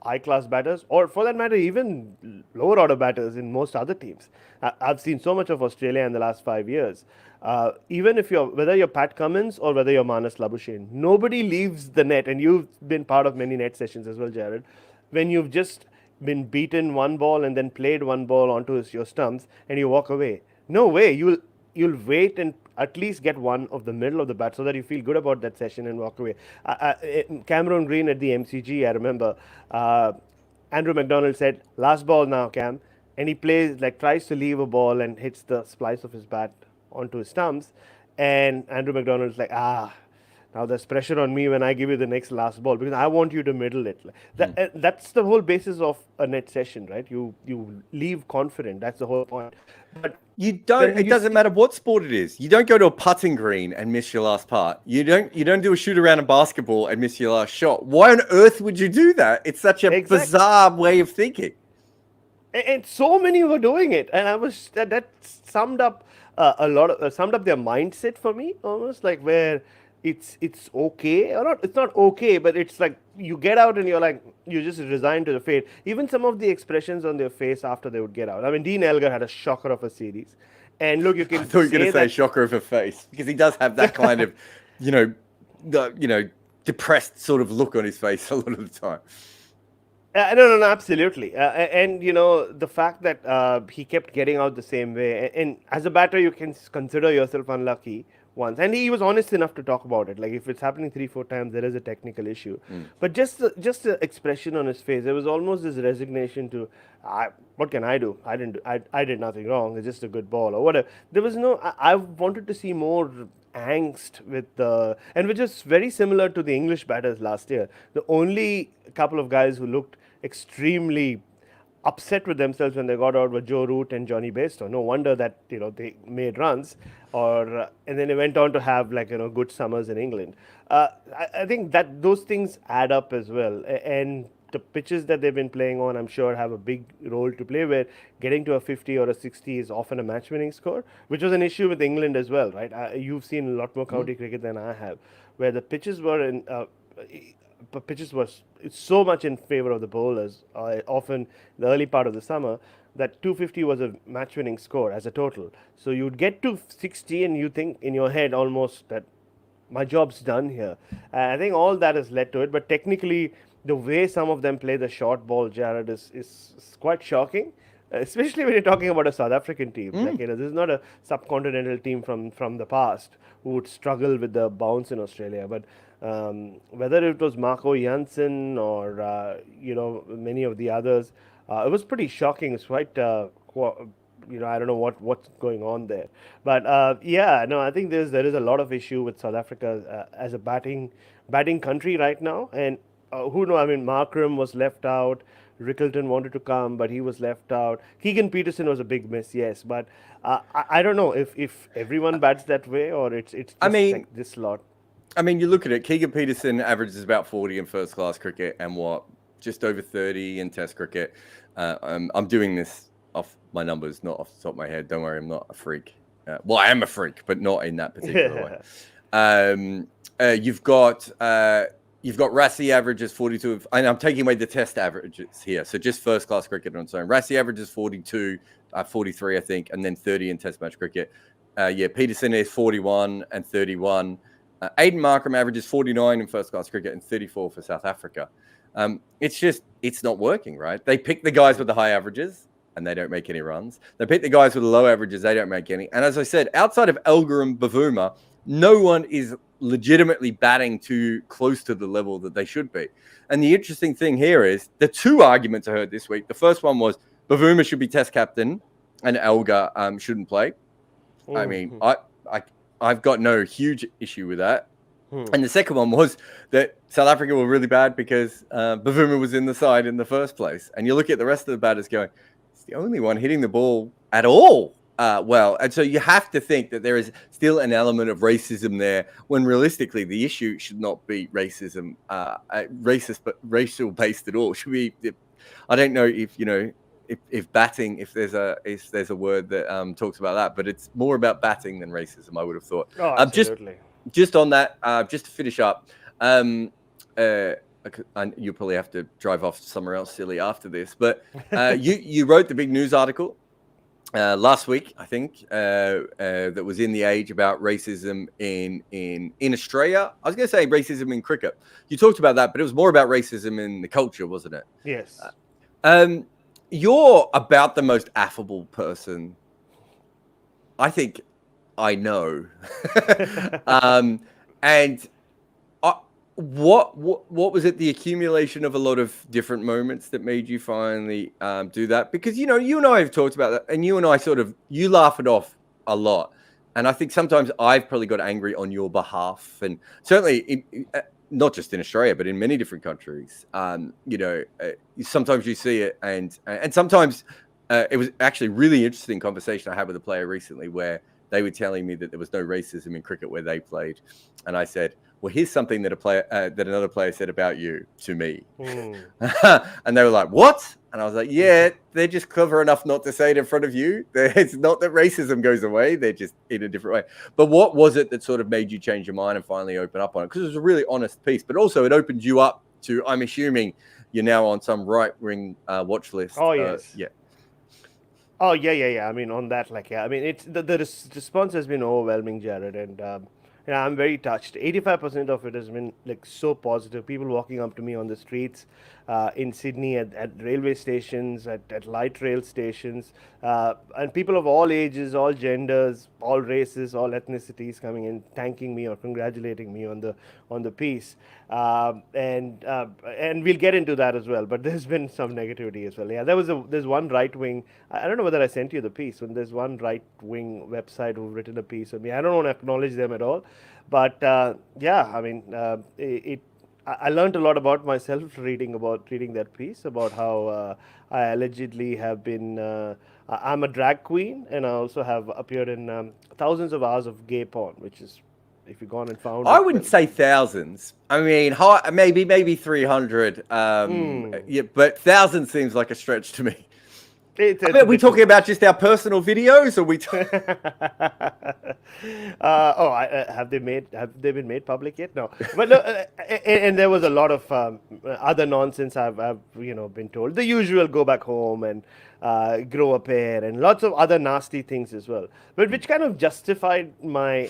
high-class batters, or for that matter, even lower order batters in most other teams. I've seen so much of Australia in the last 5 years. Even if whether you're Pat Cummins or whether you're Manas Labuschagne, nobody leaves the net, and you've been part of many net sessions as well, Jared, when you've just been beaten one ball and then played one ball onto your stumps and you walk away. No way. You'll wait and at least get one of the middle of the bat so that you feel good about that session and walk away. Cameron Green at the MCG, I remember Andrew McDonald said, "Last ball now, Cam," and he tries to leave a ball and hits the splice of his bat onto his stumps, and Andrew McDonald's like, now there's pressure on me when I give you the next last ball because I want you to middle it. That's the whole basis of a net session, right? You leave confident. That's the whole point. But it doesn't matter what sport it is. You don't go to a putting green and miss your last putt. You don't do a shoot around in basketball and miss your last shot. Why on earth would you do that? It's such a bizarre way of thinking. And so many were doing it, and that summed up summed up their mindset for me, almost where it's okay or not. It's not okay, but it's like you get out and you're like, you just resign to the fate. Even some of the expressions on their face after they would get out. I mean, Dean Elgar had a shocker of a series. And look, you I can thought you were going say to say that. shocker of a face because he does have that kind of, you know, depressed sort of look on his face a lot of the time. No, absolutely. And, the fact that he kept getting out the same way. And as a batter, you can consider yourself unlucky once. And he was honest enough to talk about it. Like, if it's happening 3, 4 times, there is a technical issue. But just the expression on his face, there was almost this resignation to, what can I do? I did nothing wrong. It's just a good ball or whatever. There was no, I wanted to see more angst with the, and which is very similar to the English batters last year. The only couple of guys who looked extremely upset with themselves when they got out were Joe Root and Johnny Bairstow. No wonder that they made runs, or and then they went on to have good summers in England. I think that those things add up as well, and the pitches that they've been playing on, I'm sure, have a big role to play. Where getting to a 50 or a 60 is often a match-winning score, which was an issue with England as well, right? You've seen a lot more county cricket than I have, where the pitches were in. Pitches was so much in favor of the bowlers, often the early part of the summer, that 250 was a match-winning score as a total. So you'd get to 60 and you think in your head almost that my job's done here. I think all that has led to it, but technically the way some of them play the short ball, Jarrod, is quite shocking. Especially when you're talking about a South African team, this is not a subcontinental team from the past who would struggle with the bounce in Australia. But whether it was Marco Jansen or many of the others, it was pretty shocking. It's quite I don't know what's going on there. But I think there is a lot of issue with South Africa as a batting country right now. And who knows? I mean, Markram was left out. Rickleton wanted to come, but he was left out. Keegan Peterson was a big miss, yes, but I don't know if everyone bats that way or it's just like this lot. I mean, you look at it. Keegan Peterson averages about 40 in first-class cricket and just over 30 in Test cricket. I'm doing this off my numbers, not off the top of my head. Don't worry, I'm not a freak. Well, I am a freak, but not in that particular way. You've got Rassie averages 42, and I'm taking away the Test averages here. So just first-class cricket on its own. Rassie averages 42, 43, I think, and then 30 in Test match cricket. Peterson is 41 and 31. Aiden Markram averages 49 in first-class cricket and 34 for South Africa. It's not working, right? They pick the guys with the high averages, and they don't make any runs. They pick the guys with the low averages, they don't make any. And as I said, outside of Elgar and Bavuma, no one is legitimately batting too close to the level that they should be. And the interesting thing here is the two arguments I heard this week. The first one was Bavuma should be Test captain and Elgar shouldn't play. Mm-hmm. I mean, I've got no huge issue with that. And the second one was that South Africa were really bad because Bavuma was in the side in the first place. And you look at the rest of the batters going, it's the only one hitting the ball at all. Well, and so you have to think that there is still an element of racism there when realistically the issue should not be racism, racist, but racial based at all. Should be, I don't know if batting, if there's a word that talks about that, but it's more about batting than racism, I would have thought. Oh, absolutely. Just on that, just to finish up, and you'll probably have to drive off somewhere else silly after this, but you wrote the big news article last week, I think, that was in The Age about racism in Australia. I was going to say racism in cricket. You talked about that, but it was more about racism in the culture, wasn't it? Yes. You're about the most affable person I think I know. And what was it? The accumulation of a lot of different moments that made you finally do that? Because you and I have talked about that, and you and I you laugh it off a lot, and I think sometimes I've probably got angry on your behalf, and certainly not just in Australia, but in many different countries. Sometimes you see it, and sometimes it was actually a really interesting conversation I had with a player recently where they were telling me that there was no racism in cricket where they played, and I said, well, here's something that another player said about you to me. And they were like, what? And I was like, yeah, they're just clever enough not to say it in front of you. It's not that racism goes away. They're just in a different way. But what was it that sort of made you change your mind and finally open up on it? Because it was a really honest piece, but also it opened you up to, I'm assuming, you're now on some right-wing watch list. Oh, yes. Yeah. Oh, yeah. I mean, on that, like, yeah. I mean, it's the response has been overwhelming, Jared, and yeah, I'm very touched. 85% of it has been like so positive. People walking up to me on the streets in Sydney, at railway stations, at light rail stations, and people of all ages, all genders, all races, all ethnicities coming in, thanking me or congratulating me on the piece. And we'll get into that as well. But there's been some negativity as well. Yeah, there's one right wing. I don't know whether I sent you the piece. When there's one right wing website who've written a piece on me, I don't want to acknowledge them at all. But yeah, I mean, I learned a lot about myself reading that piece about how I allegedly have been. I'm a drag queen, and I also have appeared in thousands of hours of gay porn, which is, if you've gone and found I it, wouldn't well, say thousands. I mean, maybe 300. Yeah, but thousands seems like a stretch to me. Are we talking about just our personal videos, or we? Have they been made public yet? No, but no, and there was a lot of other nonsense I've been told. The usual, go back home and grow a pair, and lots of other nasty things as well. But which kind of justified my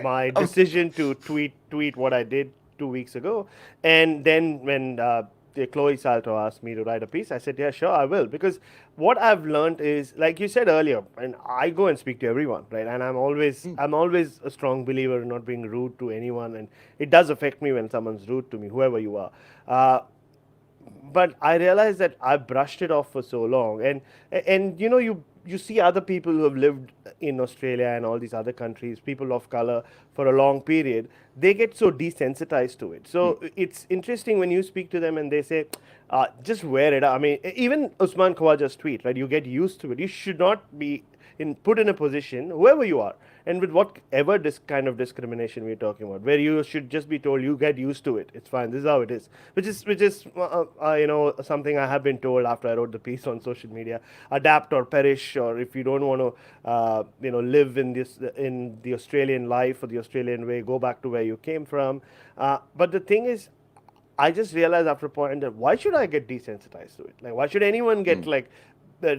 my decision to tweet what I did 2 weeks ago, and then when Chloe Salto asked me to write a piece, I said, yeah, sure, I will. Because what I've learned is, like you said earlier, and I go and speak to everyone, right? And I'm always a strong believer in not being rude to anyone. And it does affect me when someone's rude to me, whoever you are. But I realized that I brushed it off for so long. And you see other people who have lived in Australia and all these other countries, people of color, for a long period, they get so desensitized to it. So it's interesting when you speak to them and they say, just wear it out. I mean, even Usman Khawaja's tweet, right? You get used to it. You should not be put in a position, whoever you are, and with whatever this kind of discrimination we're talking about, where you should just be told, you get used to it. It's fine. This is how it is. Which is something I have been told after I wrote the piece on social media. Adapt or perish, or if you don't want to, live in the Australian life or the Australian way, go back to where you came from. But the thing is, I just realized after a point that why should I get desensitized to it? Like, why should anyone get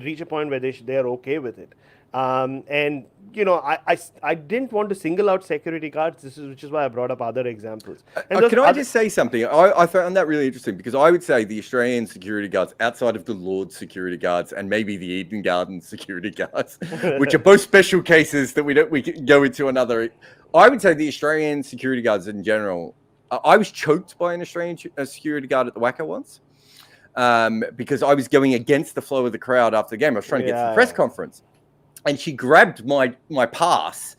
reach a point where they're okay with it? And I didn't want to single out security guards. Which is why I brought up other examples. Can I just say something? I found that really interesting, because I would say the Australian security guards, outside of the Lord's security guards and maybe the Eden Garden security guards, which are both special cases that we can go into another. I would say the Australian security guards in general. I was choked by an Australian security guard at the Wacker once, because I was going against the flow of the crowd after the game. I was trying to get to the press conference, and she grabbed my pass,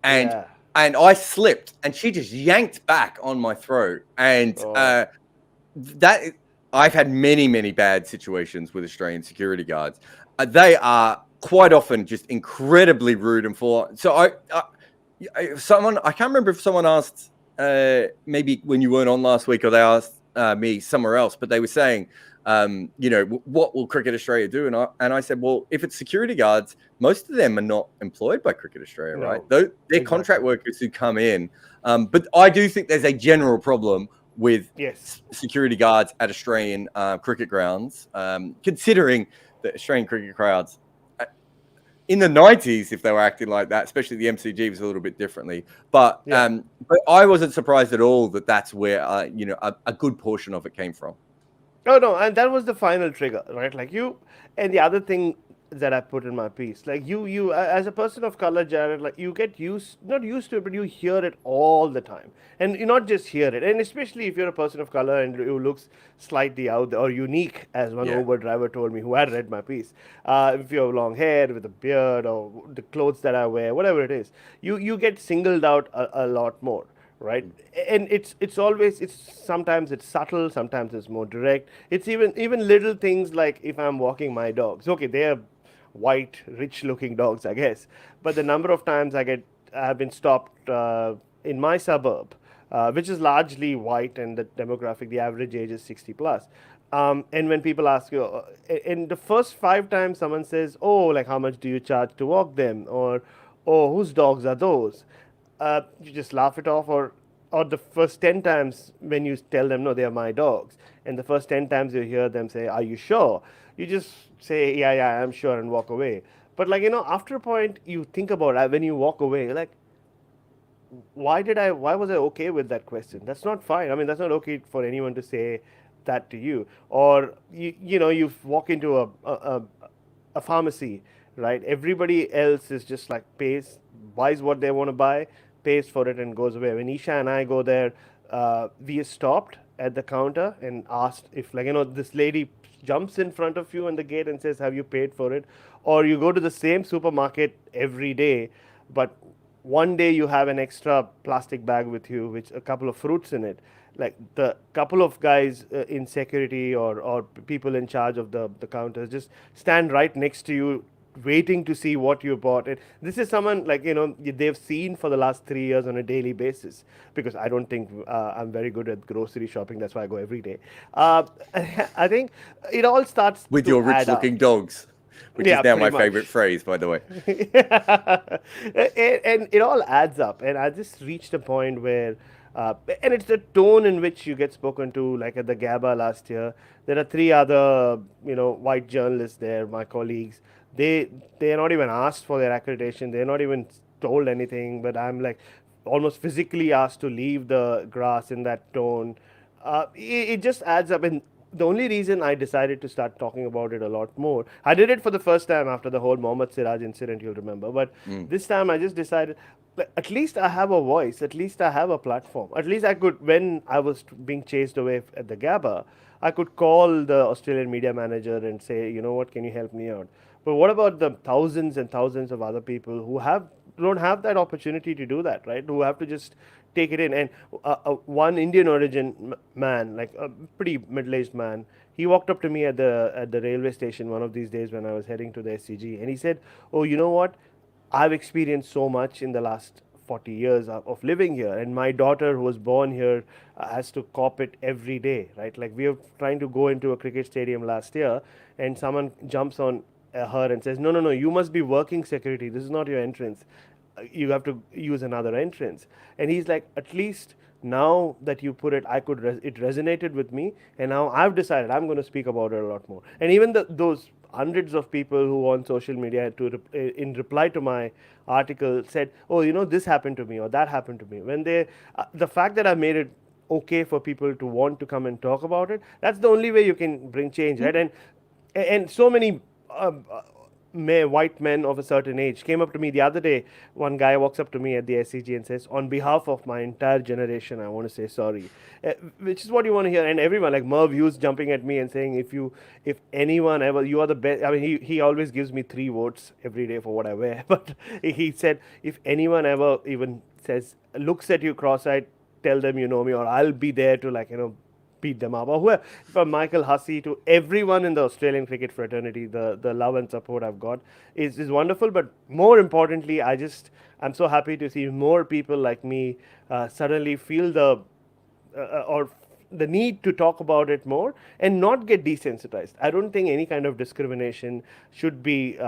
and I slipped, and she just yanked back on my throat. And that I've had many bad situations with Australian security guards. They are quite often just incredibly rude and full. So I can't remember if someone asked, maybe when you weren't on last week, or they asked me somewhere else, but they were saying, what will Cricket Australia do? And I said, well, if it's security guards, most of them are not employed by Cricket Australia, right? They're contract workers who come in. But I do think there's a general problem with security guards at Australian cricket grounds, considering that Australian cricket crowds in the 90s, if they were acting like that, especially the MCG, was a little bit differently. But I wasn't surprised at all that that's where a good portion of it came from. No, and that was the final trigger, right? Like and the other thing that I put in my piece, like you as a person of color, Jared, like you get not used to it, but you hear it all the time, and you not just hear it, and especially if you're a person of color and who looks slightly out there or unique, as one Uber driver told me who had read my piece. If you have long hair with a beard or the clothes that I wear, whatever it is, you get singled out a lot more. Right, and it's sometimes it's subtle, sometimes it's more direct. It's even little things like if I'm walking my dogs. Okay, they are white, rich-looking dogs, I guess. But the number of times I have been stopped in my suburb, which is largely white, and the demographic, the average age is 60 plus. And when people ask you, in the first 5 times someone says, "Oh, like how much do you charge to walk them?" or "Oh, whose dogs are those?" You just laugh it off, or or the first 10 times when you tell them, no, they are my dogs, and the first 10 times you hear them say, are you sure? You just say, yeah, I'm sure, and walk away. But like, after a point, you think about it, when you walk away, you're like, why was I okay with that question? That's not fine. I mean, that's not okay for anyone to say that to you. Or you walk into a pharmacy, right? Everybody else is just like buys what they want to buy, pays for it, and goes away. When Isha and I go there, we stopped at the counter and asked if, like, this lady jumps in front of you in the gate and says, have you paid for it? Or you go to the same supermarket every day, but one day you have an extra plastic bag with you, which a couple of fruits in it. Like the couple of guys in security or people in charge of the counters just stand right next to you, waiting to see what you bought. And this is someone, like, they've seen for the last 3 years on a daily basis, because I don't think I'm very good at grocery shopping. That's why I go every day. I think it all starts With to your add up. rich-looking dogs, which Yeah, is now my pretty much. favorite phrase, by the way. And it all adds up. And I just reached a point where, and it's the tone in which you get spoken to, like at the GABA last year. There are three other, white journalists there, my colleagues. They're not even asked for their accreditation. They're not even told anything. But I'm like almost physically asked to leave the grass in that tone. It just adds up. And the only reason I decided to start talking about it a lot more, I did it for the first time after the whole Mohammad Siraj incident, you'll remember. But this time I just decided, like, at least I have a voice, at least I have a platform. At least I could, when I was being chased away at the GABA, I could call the Australian media manager and say, you know what, can you help me out? But what about the thousands and thousands of other people who don't have that opportunity to do that, right? Who have to just take it in. And one Indian origin man, like a pretty middle-aged man, he walked up to me at the railway station one of these days when I was heading to the SCG, and he said, "Oh, you know what? I've experienced so much in the last 40 years of living here, and my daughter, who was born here, has to cop it every day, right? Like, we were trying to go into a cricket stadium last year, and someone jumps on her and says, no, you must be working security. This is not your entrance. You have to use another entrance." And he's like, at least now that you put it, it resonated with me, and now I've decided I'm going to speak about it a lot more. And even those hundreds of people who on social media in reply to my article said, oh, this happened to me or that happened to me. When the fact that I made it okay for people to want to come and talk about it, that's the only way you can bring change, right? And so many white men of a certain age came up to me the other day. One guy walks up to me at the SCG and says, on behalf of my entire generation, I want to say sorry. Which is what you want to hear. And everyone, like Merv Hughes, jumping at me and saying, if anyone ever, you are the best. I mean, he always gives me 3 votes every day for what I wear. But he said, if anyone ever even looks at you cross-eyed, tell them you know me, or I'll be there to, like, beat them up. Or whoever, from Michael Hussey to everyone in the Australian cricket fraternity, the love and support I've got is wonderful. But more importantly, I'm so happy to see more people like me suddenly feel the need to talk about it more and not get desensitized. I don't think any kind of discrimination should be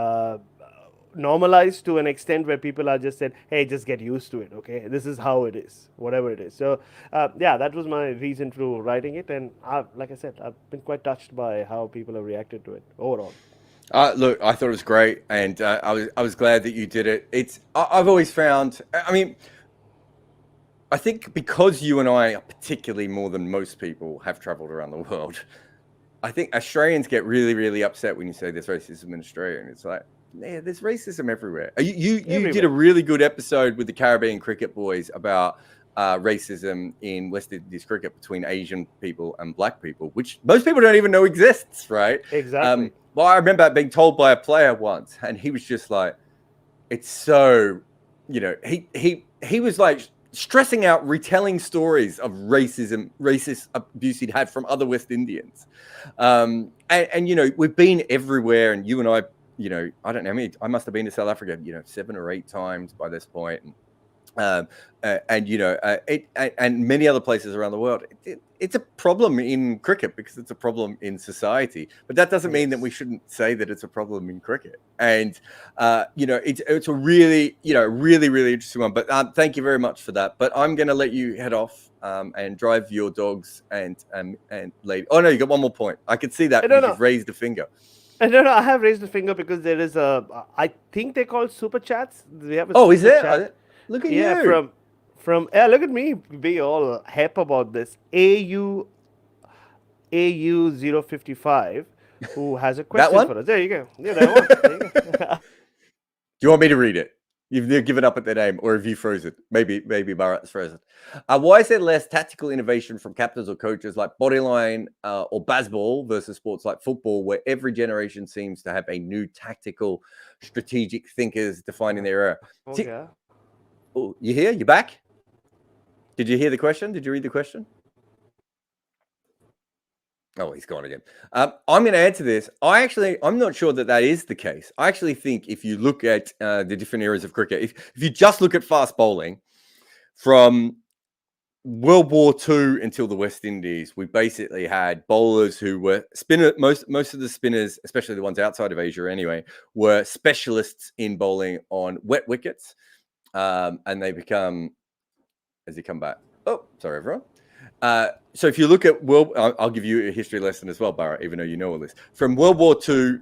normalized to an extent where people are just said, hey, just get used to it, okay? This is how it is, whatever it is. So, that was my reason for writing it. And like I said, I've been quite touched by how people have reacted to it overall. Look, I thought it was great, and I was glad that you did it. I've always found, I mean, I think because you and I, particularly more than most people, have traveled around the world, I think Australians get really, really upset when you say there's racism in Australia, and it's like, yeah, there's racism everywhere. You did a really good episode with the Caribbean Cricket Boys about racism in West Indies cricket between Asian people and black people, which most people don't even know exists, right? Exactly. Well, I remember being told by a player once, and he was just like, it's so, he was like stressing out, retelling stories of racist abuse he'd had from other West Indians. And we've been everywhere, and you and I don't know, I must have been to South Africa, 7 or 8 times by this point. And um, and and many other places around the world. It's a problem in cricket because it's a problem in society, but that doesn't mean that we Yes. shouldn't say that it's a problem in cricket. And it's a really really interesting one. But thank you very much for that. But I'm going to let you head off and drive your dogs and lady. Oh no, you got one more point. I could see that No, because no. you've raised a finger. No, I have raised the finger because there is I think they call super chats. We have a Oh, is super it? chat. Look at Yeah, you. yeah, look at me be all hype about this. AU055 who has a That question one? for us. There you go. Yeah, that one. There you go. Do you want me to read it? You've given up at the name, or have you frozen? Maybe Bharat's frozen. Why is there less tactical innovation from captains or coaches like Bodyline or Bazball versus sports like football, where every generation seems to have a new tactical, strategic thinkers defining their era? Okay. Oh, you here? You back? Did you hear the question? Did you read the question? Oh, he's gone again. I'm going to answer this. I'm not sure that is the case. I actually think if you look at the different eras of cricket, if you just look at fast bowling from World War II until the West Indies, we basically had bowlers who were spinner. Most of the spinners, especially the ones outside of Asia, anyway, were specialists in bowling on wet wickets, and they become. Has he come back? Oh, sorry, everyone. So if you look at I'll give you a history lesson as well, Bharat, even though you know all this. From World War II,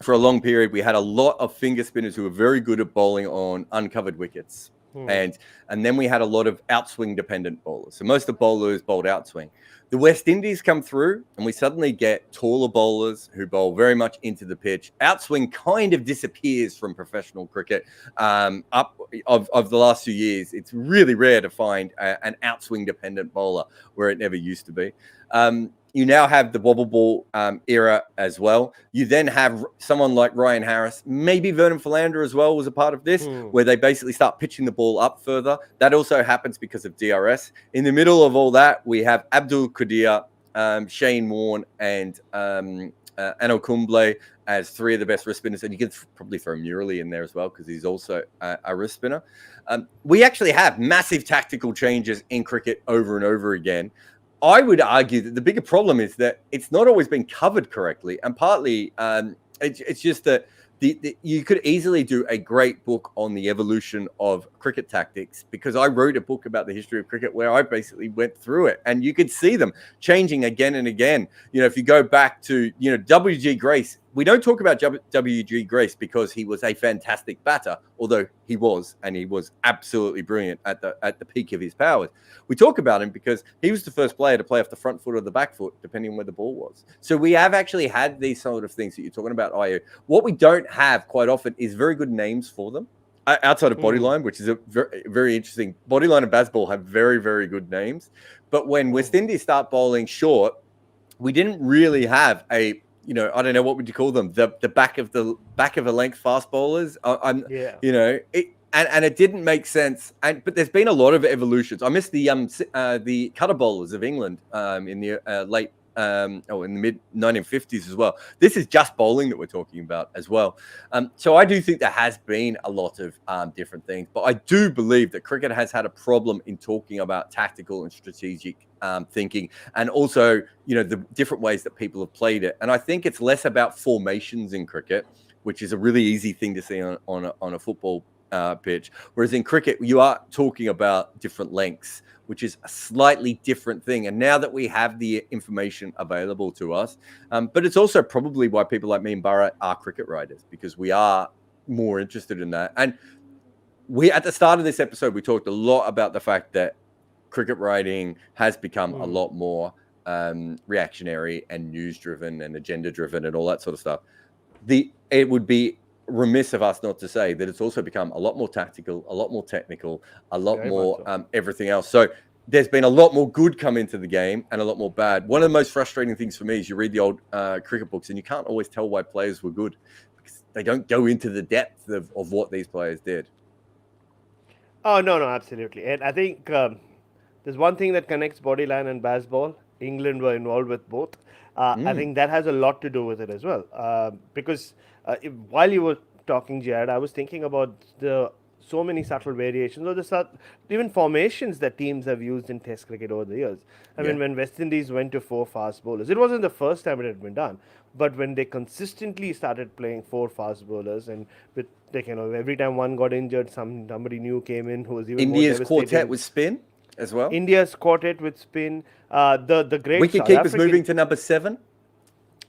for a long period, we had a lot of finger spinners who were very good at bowling on uncovered wickets. And then we had a lot of outswing dependent bowlers. So most of the bowlers bowled outswing. The West Indies come through and we suddenly get taller bowlers who bowl very much into the pitch. Outswing kind of disappears from professional cricket. Up of the last few years, it's really rare to find an outswing dependent bowler where it never used to be. You now have the wobble ball era as well. You then have someone like Ryan Harris, maybe Vernon Philander as well was a part of this, where they basically start pitching the ball up further. That also happens because of DRS. In the middle of all that, we have Abdul Qadir, Shane Warne, and Anil Kumble as three of the best wrist spinners. And you can probably throw Murali in there as well because he's also a wrist spinner. We actually have massive tactical changes in cricket over and over again. I would argue that the bigger problem is that it's not always been covered correctly, and partly it's just that you could easily do a great book on the evolution of cricket tactics, because I wrote a book about the history of cricket where I basically went through it, and you could see them changing again and again. If you go back to W.G. Grace, we don't talk about W.G. Grace because he was a fantastic batter, although he was absolutely brilliant at the peak of his powers. We talk about him because he was the first player to play off the front foot or the back foot, depending on where the ball was. So we have actually had these sort of things that you're talking about, IU. What we don't have quite often is very good names for them. Outside of Bodyline, which is a very, very interesting. Bodyline and Bazball have very, very good names. But when West Indies start bowling short, we didn't really have I don't know, what would you call them? The back of a length fast bowlers. And it didn't make sense. But there's been a lot of evolutions. I miss the cutter bowlers of England in the late in the mid 1950s as well. This is just bowling that we're talking about as well. So I do think there has been a lot of different things, but I do believe that cricket has had a problem in talking about tactical and strategic thinking, and also the different ways that people have played it. And I think it's less about formations in cricket, which is a really easy thing to see on a football pitch, whereas in cricket you are talking about different lengths, which is a slightly different thing. And now that we have the information available to us, but it's also probably why people like me and Bharat are cricket writers, because we are more interested in that. And at the start of this episode, we talked a lot about the fact that cricket writing has become a lot more reactionary and news driven and agenda driven and all that sort of stuff. It would be remiss of us not to say that it's also become a lot more tactical, a lot more technical, a lot Very more much so. everything else. So there's been a lot more good come into the game and a lot more bad. One of the most frustrating things for me is you read the old cricket books and you can't always tell why players were good, because they don't go into the depth of what these players did. Oh, no, absolutely. And I think there's one thing that connects Bodyline and Bazball. England were involved with both. I think that has a lot to do with it as well. Because while you were talking, Jared, I was thinking about the so many subtle variations, or even formations that teams have used in Test cricket over the years. I mean, when West Indies went to 4 fast bowlers, it wasn't the first time it had been done, but when they consistently started playing 4 fast bowlers, and with every time one got injured, somebody new came in who was even more India's devastating. quartet with spin as well. India's quartet with spin. The great Wicket South keepers African, moving to number 7.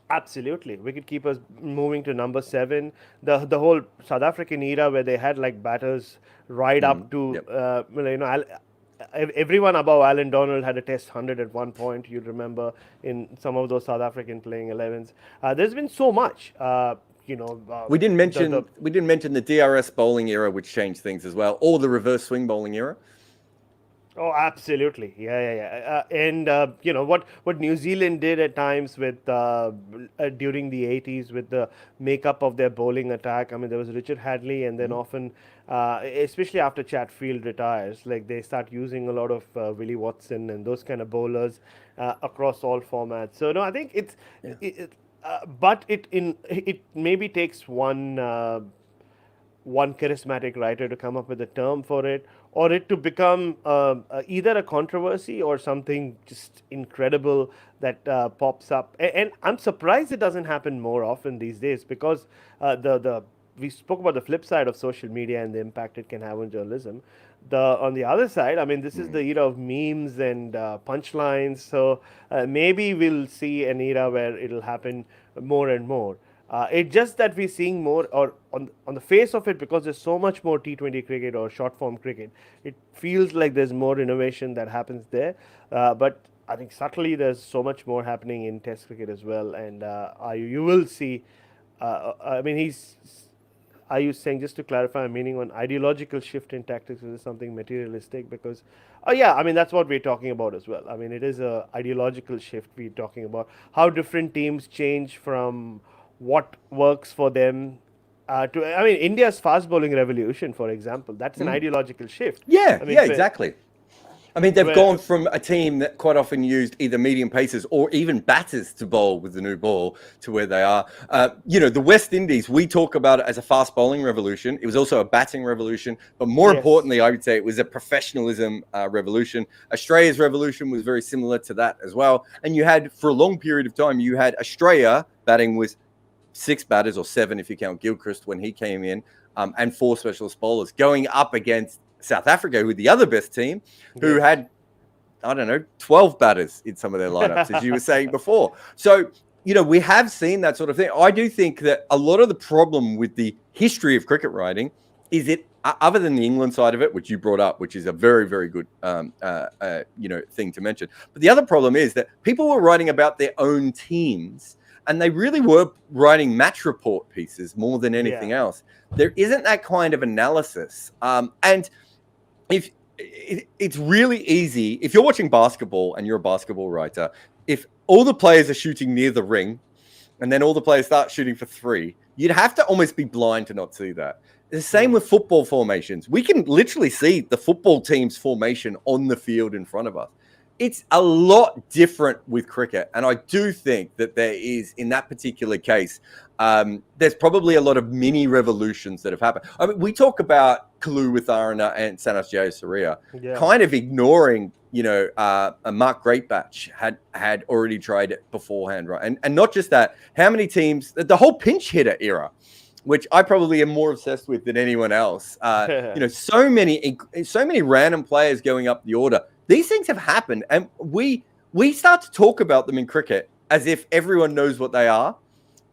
Absolutely, wicket-keepers moving to number 7. The whole South African era where they had like batters right up to everyone above Alan Donald had a Test 100 at one point. You remember in some of those South African playing 11s. There's been so much. We didn't mention the DRS bowling era, which changed things as well, or the reverse swing bowling era. Oh, absolutely. And what New Zealand did at times with during the 80s with the makeup of their bowling attack. I mean, there was Richard Hadley, and then often, especially after Chatfield retires, like they start using a lot of Willie Watson and those kind of bowlers across all formats. So no, I think but it maybe takes one charismatic writer to come up with a term for it, or it to become either a controversy or something just incredible that pops up. And I'm surprised it doesn't happen more often these days, because we spoke about the flip side of social media and the impact it can have on journalism. On the other side, I mean, this is the era of memes and punchlines. So maybe we'll see an era where it'll happen more and more. It's just that we're seeing more, or on the face of it, because there's so much more T20 cricket or short form cricket, it feels like there's more innovation that happens there. But I think subtly there's so much more happening in Test cricket as well. And you will see, I mean, are you saying, just to clarify, meaning on ideological shift in tactics, is something materialistic? Because, I mean, that's what we're talking about as well. I mean, it is a ideological shift. We're talking about how different teams change from what works for them India's fast bowling revolution, for example, that's an ideological shift. Exactly. I mean, they've gone from a team that quite often used either medium pacers or even batters to bowl with the new ball to where they are. The West Indies, we talk about it as a fast bowling revolution. It was also a batting revolution, but more importantly, I would say it was a professionalism revolution. Australia's revolution was very similar to that as well. And you had, for a long period of time, you had Australia batting with 6 batters, or 7 if you count Gilchrist when he came in, and 4 specialist bowlers going up against South Africa, who were the other best team, who had, 12 batters in some of their lineups, as you were saying before. So, we have seen that sort of thing. I do think that a lot of the problem with the history of cricket writing is it, other than the England side of it, which you brought up, which is a very, very good, thing to mention. But the other problem is that people were writing about their own teams, and they really were writing match report pieces more than anything else. There isn't that kind of analysis. And if it's really easy, if you're watching basketball and you're a basketball writer, if all the players are shooting near the ring and then all the players start shooting for 3, you'd have to almost be blind to not see that. The same with football formations. We can literally see the football team's formation on the field in front of us. It's a lot different with cricket. And I do think that there is, in that particular case, there's probably a lot of mini revolutions that have happened. I mean, we talk about Kalu Witharana and Sanas Jayasuriya kind of ignoring, Mark Greatbatch had already tried it beforehand, right? And not just that, how many teams, the whole pinch hitter era, which I probably am more obsessed with than anyone else. So many random players going up the order. These things have happened, and we start to talk about them in cricket as if everyone knows what they are.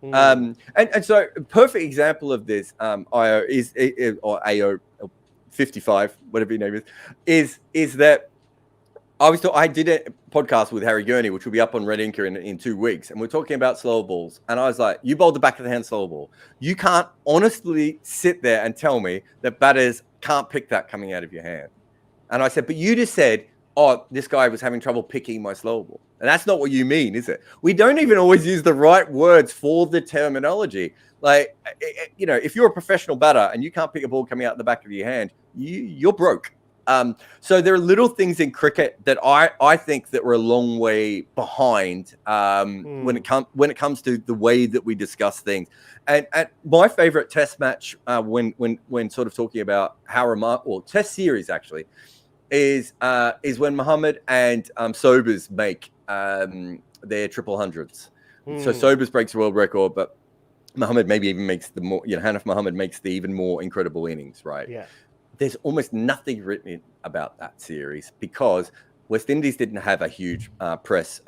And so a perfect example of this, IO is, or AO 55, whatever your name is that I did a podcast with Harry Gurney, which will be up on Red Inker in 2 weeks, and we're talking about slow balls. And I was like, you bowled the back of the hand slow ball. You can't honestly sit there and tell me that batters can't pick that coming out of your hand. And I said, but you just said, oh, this guy was having trouble picking my slow ball. And that's not what you mean, is it? We don't even always use the right words for the terminology. Like, if you're a professional batter and you can't pick a ball coming out the back of your hand, you're broke. So there are little things in cricket that I think that we're a long way behind when it comes to the way that we discuss things. And my favorite test match when sort of talking about how remarkable test series actually is when Muhammad and Sobers make their triple hundreds. So Sobers breaks the world record, but Muhammad maybe even makes the more, Hanif Muhammad makes the even more incredible innings, right? Yeah. There's almost nothing written about that series because West Indies didn't have a huge press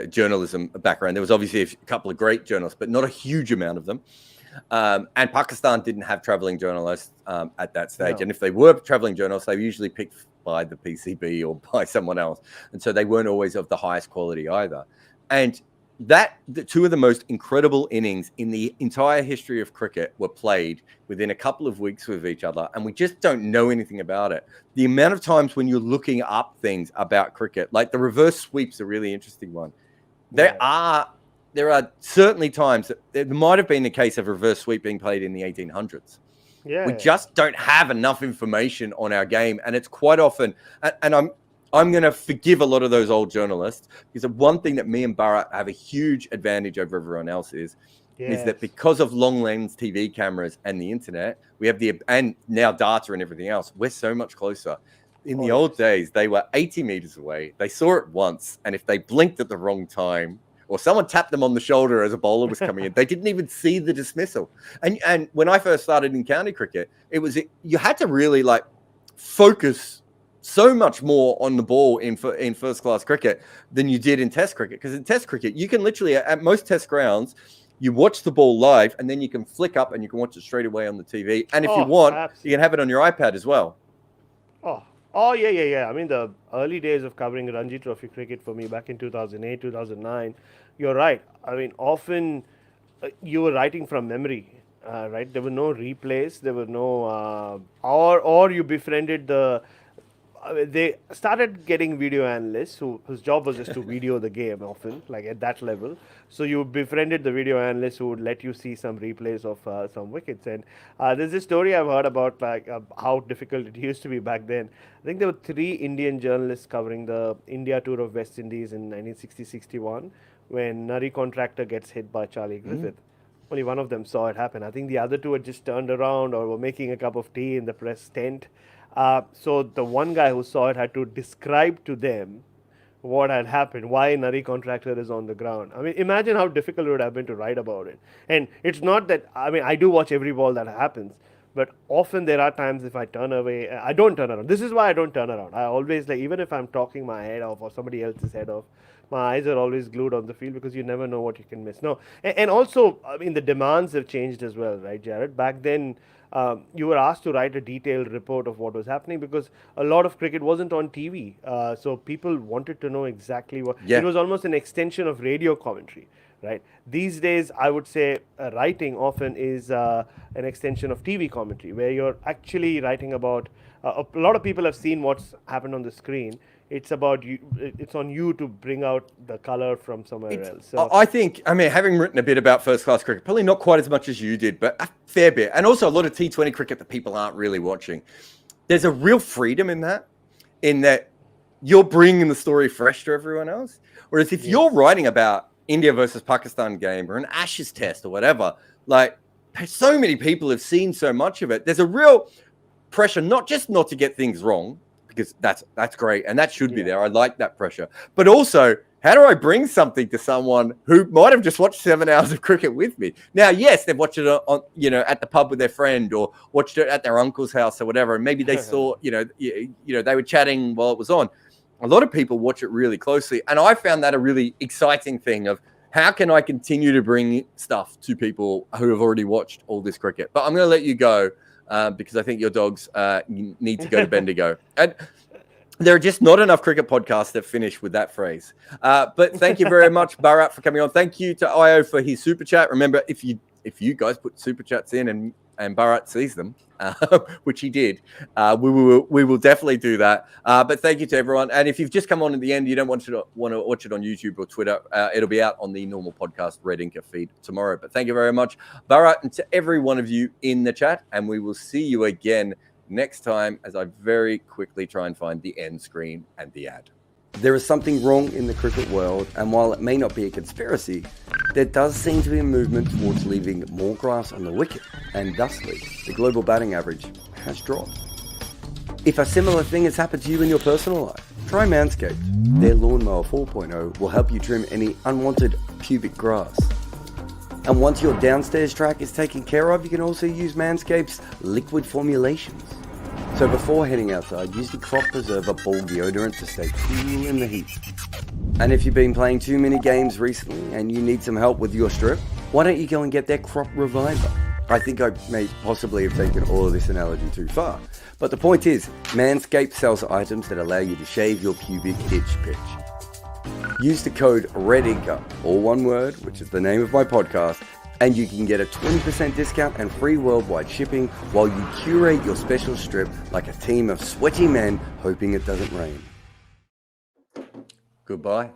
journalism background. There was obviously a couple of great journalists, but not a huge amount of them. And Pakistan didn't have traveling journalists at that stage. No. And if they were traveling journalists, they were usually picked by the PCB or by someone else. And so they weren't always of the highest quality either. And the two of the most incredible innings in the entire history of cricket were played within a couple of weeks with each other, and we just don't know anything about it. The amount of times when you're looking up things about cricket, like the reverse sweep's a really interesting one. There are certainly times that there might have been a case of reverse sweep being played in the 1800s. Yeah, we just don't have enough information on our game, and it's quite often. And I'm going to forgive a lot of those old journalists because the one thing that me and Bharat have a huge advantage over everyone else is that because of long lens TV cameras and the internet, we have and now data and everything else, we're so much closer. In the old days, they were 80 meters away. They saw it once, and if they blinked at the wrong time, or someone tapped them on the shoulder as a bowler was coming in, they didn't even see the dismissal. And when I first started in county cricket, you had to really focus so much more on the ball in first class cricket than you did in test cricket. Because in test cricket, you can literally, at most test grounds, you watch the ball live and then you can flick up and you can watch it straight away on the TV. And if you want, you can have it on your iPad as well. Oh, yeah. I mean, the early days of covering Ranji Trophy cricket for me back in 2008, 2009, you're right. I mean, often you were writing from memory, right? There were no replays. There were no, or you befriended they started getting video analysts whose job was just to video the game often, like at that level. So you befriended the video analysts who would let you see some replays of some wickets. And there's this story I've heard about how difficult it used to be back then. I think there were 3 Indian journalists covering the India tour of West Indies in 1960-61 when Nari Contractor gets hit by Charlie Griffith. Only one of them saw it happen. I think the other 2 had just turned around or were making a cup of tea in the press tent. So the one guy who saw it had to describe to them what had happened, why Nari Contractor is on the ground. I mean, imagine how difficult it would have been to write about it. And it's not that, I mean, I do watch every ball that happens, but often there are times if I turn away, I don't turn around. This is why I don't turn around. I always, even if I'm talking my head off or somebody else's head off, my eyes are always glued on the field because you never know what you can miss. No, and also, I mean, the demands have changed as well, right, Jarrod? Back then, you were asked to write a detailed report of what was happening because a lot of cricket wasn't on TV. So people wanted to know exactly what. It was almost an extension of radio commentary, right? These days, I would say writing often is an extension of TV commentary where you're actually writing about. A lot of people have seen what's happened on the screen. It's about you. It's on you to bring out the color from somewhere else. So I think, having written a bit about first class cricket, probably not quite as much as you did, but a fair bit, and also a lot of T20 cricket that people aren't really watching. There's a real freedom in that you're bringing the story fresh to everyone else. Whereas if you're writing about India versus Pakistan game or an Ashes test or whatever, so many people have seen so much of it. There's a real pressure, not to get things wrong, because that's great and that should be there. I like that pressure. But also, how do I bring something to someone who might have just watched 7 hours of cricket with me? Now, yes, they've watched it on, at the pub with their friend or watched it at their uncle's house or whatever. And maybe they saw, they were chatting while it was on. A lot of people watch it really closely. And I found that a really exciting thing of how can I continue to bring stuff to people who have already watched all this cricket? But I'm going to let you go. Because I think your dogs need to go to Bendigo. And there are just not enough cricket podcasts that finish with that phrase. But thank you very much, Bharat, for coming on. Thank you to Io for his super chat. Remember, if you guys put super chats in and Bharat sees them, which he did, we will definitely do that. But thank you to everyone. And if you've just come on at the end, you don't want to watch it on YouTube or Twitter, it'll be out on the normal podcast Red Inca feed tomorrow. But thank you very much, Bharat, and to every one of you in the chat. And we will see you again next time as I very quickly try and find the end screen and the ad. There is something wrong in the cricket world, and while it may not be a conspiracy, there does seem to be a movement towards leaving more grass on the wicket, and thusly, the global batting average has dropped. If a similar thing has happened to you in your personal life, try Manscaped. Their Lawnmower 4.0 will help you trim any unwanted pubic grass. And once your downstairs track is taken care of, you can also use Manscaped's liquid formulations. So before heading outside, use the Crop Preserver Ball Deodorant to stay cool in the heat. And if you've been playing too many games recently and you need some help with your strip, why don't you go and get their Crop Reviver? I think I may possibly have taken all of this analogy too far. But the point is, Manscaped sells items that allow you to shave your pubic itch pitch. Use the code REDINKER, all one word, which is the name of my podcast, and you can get a 20% discount and free worldwide shipping while you curate your special strip like a team of sweaty men hoping it doesn't rain. Goodbye.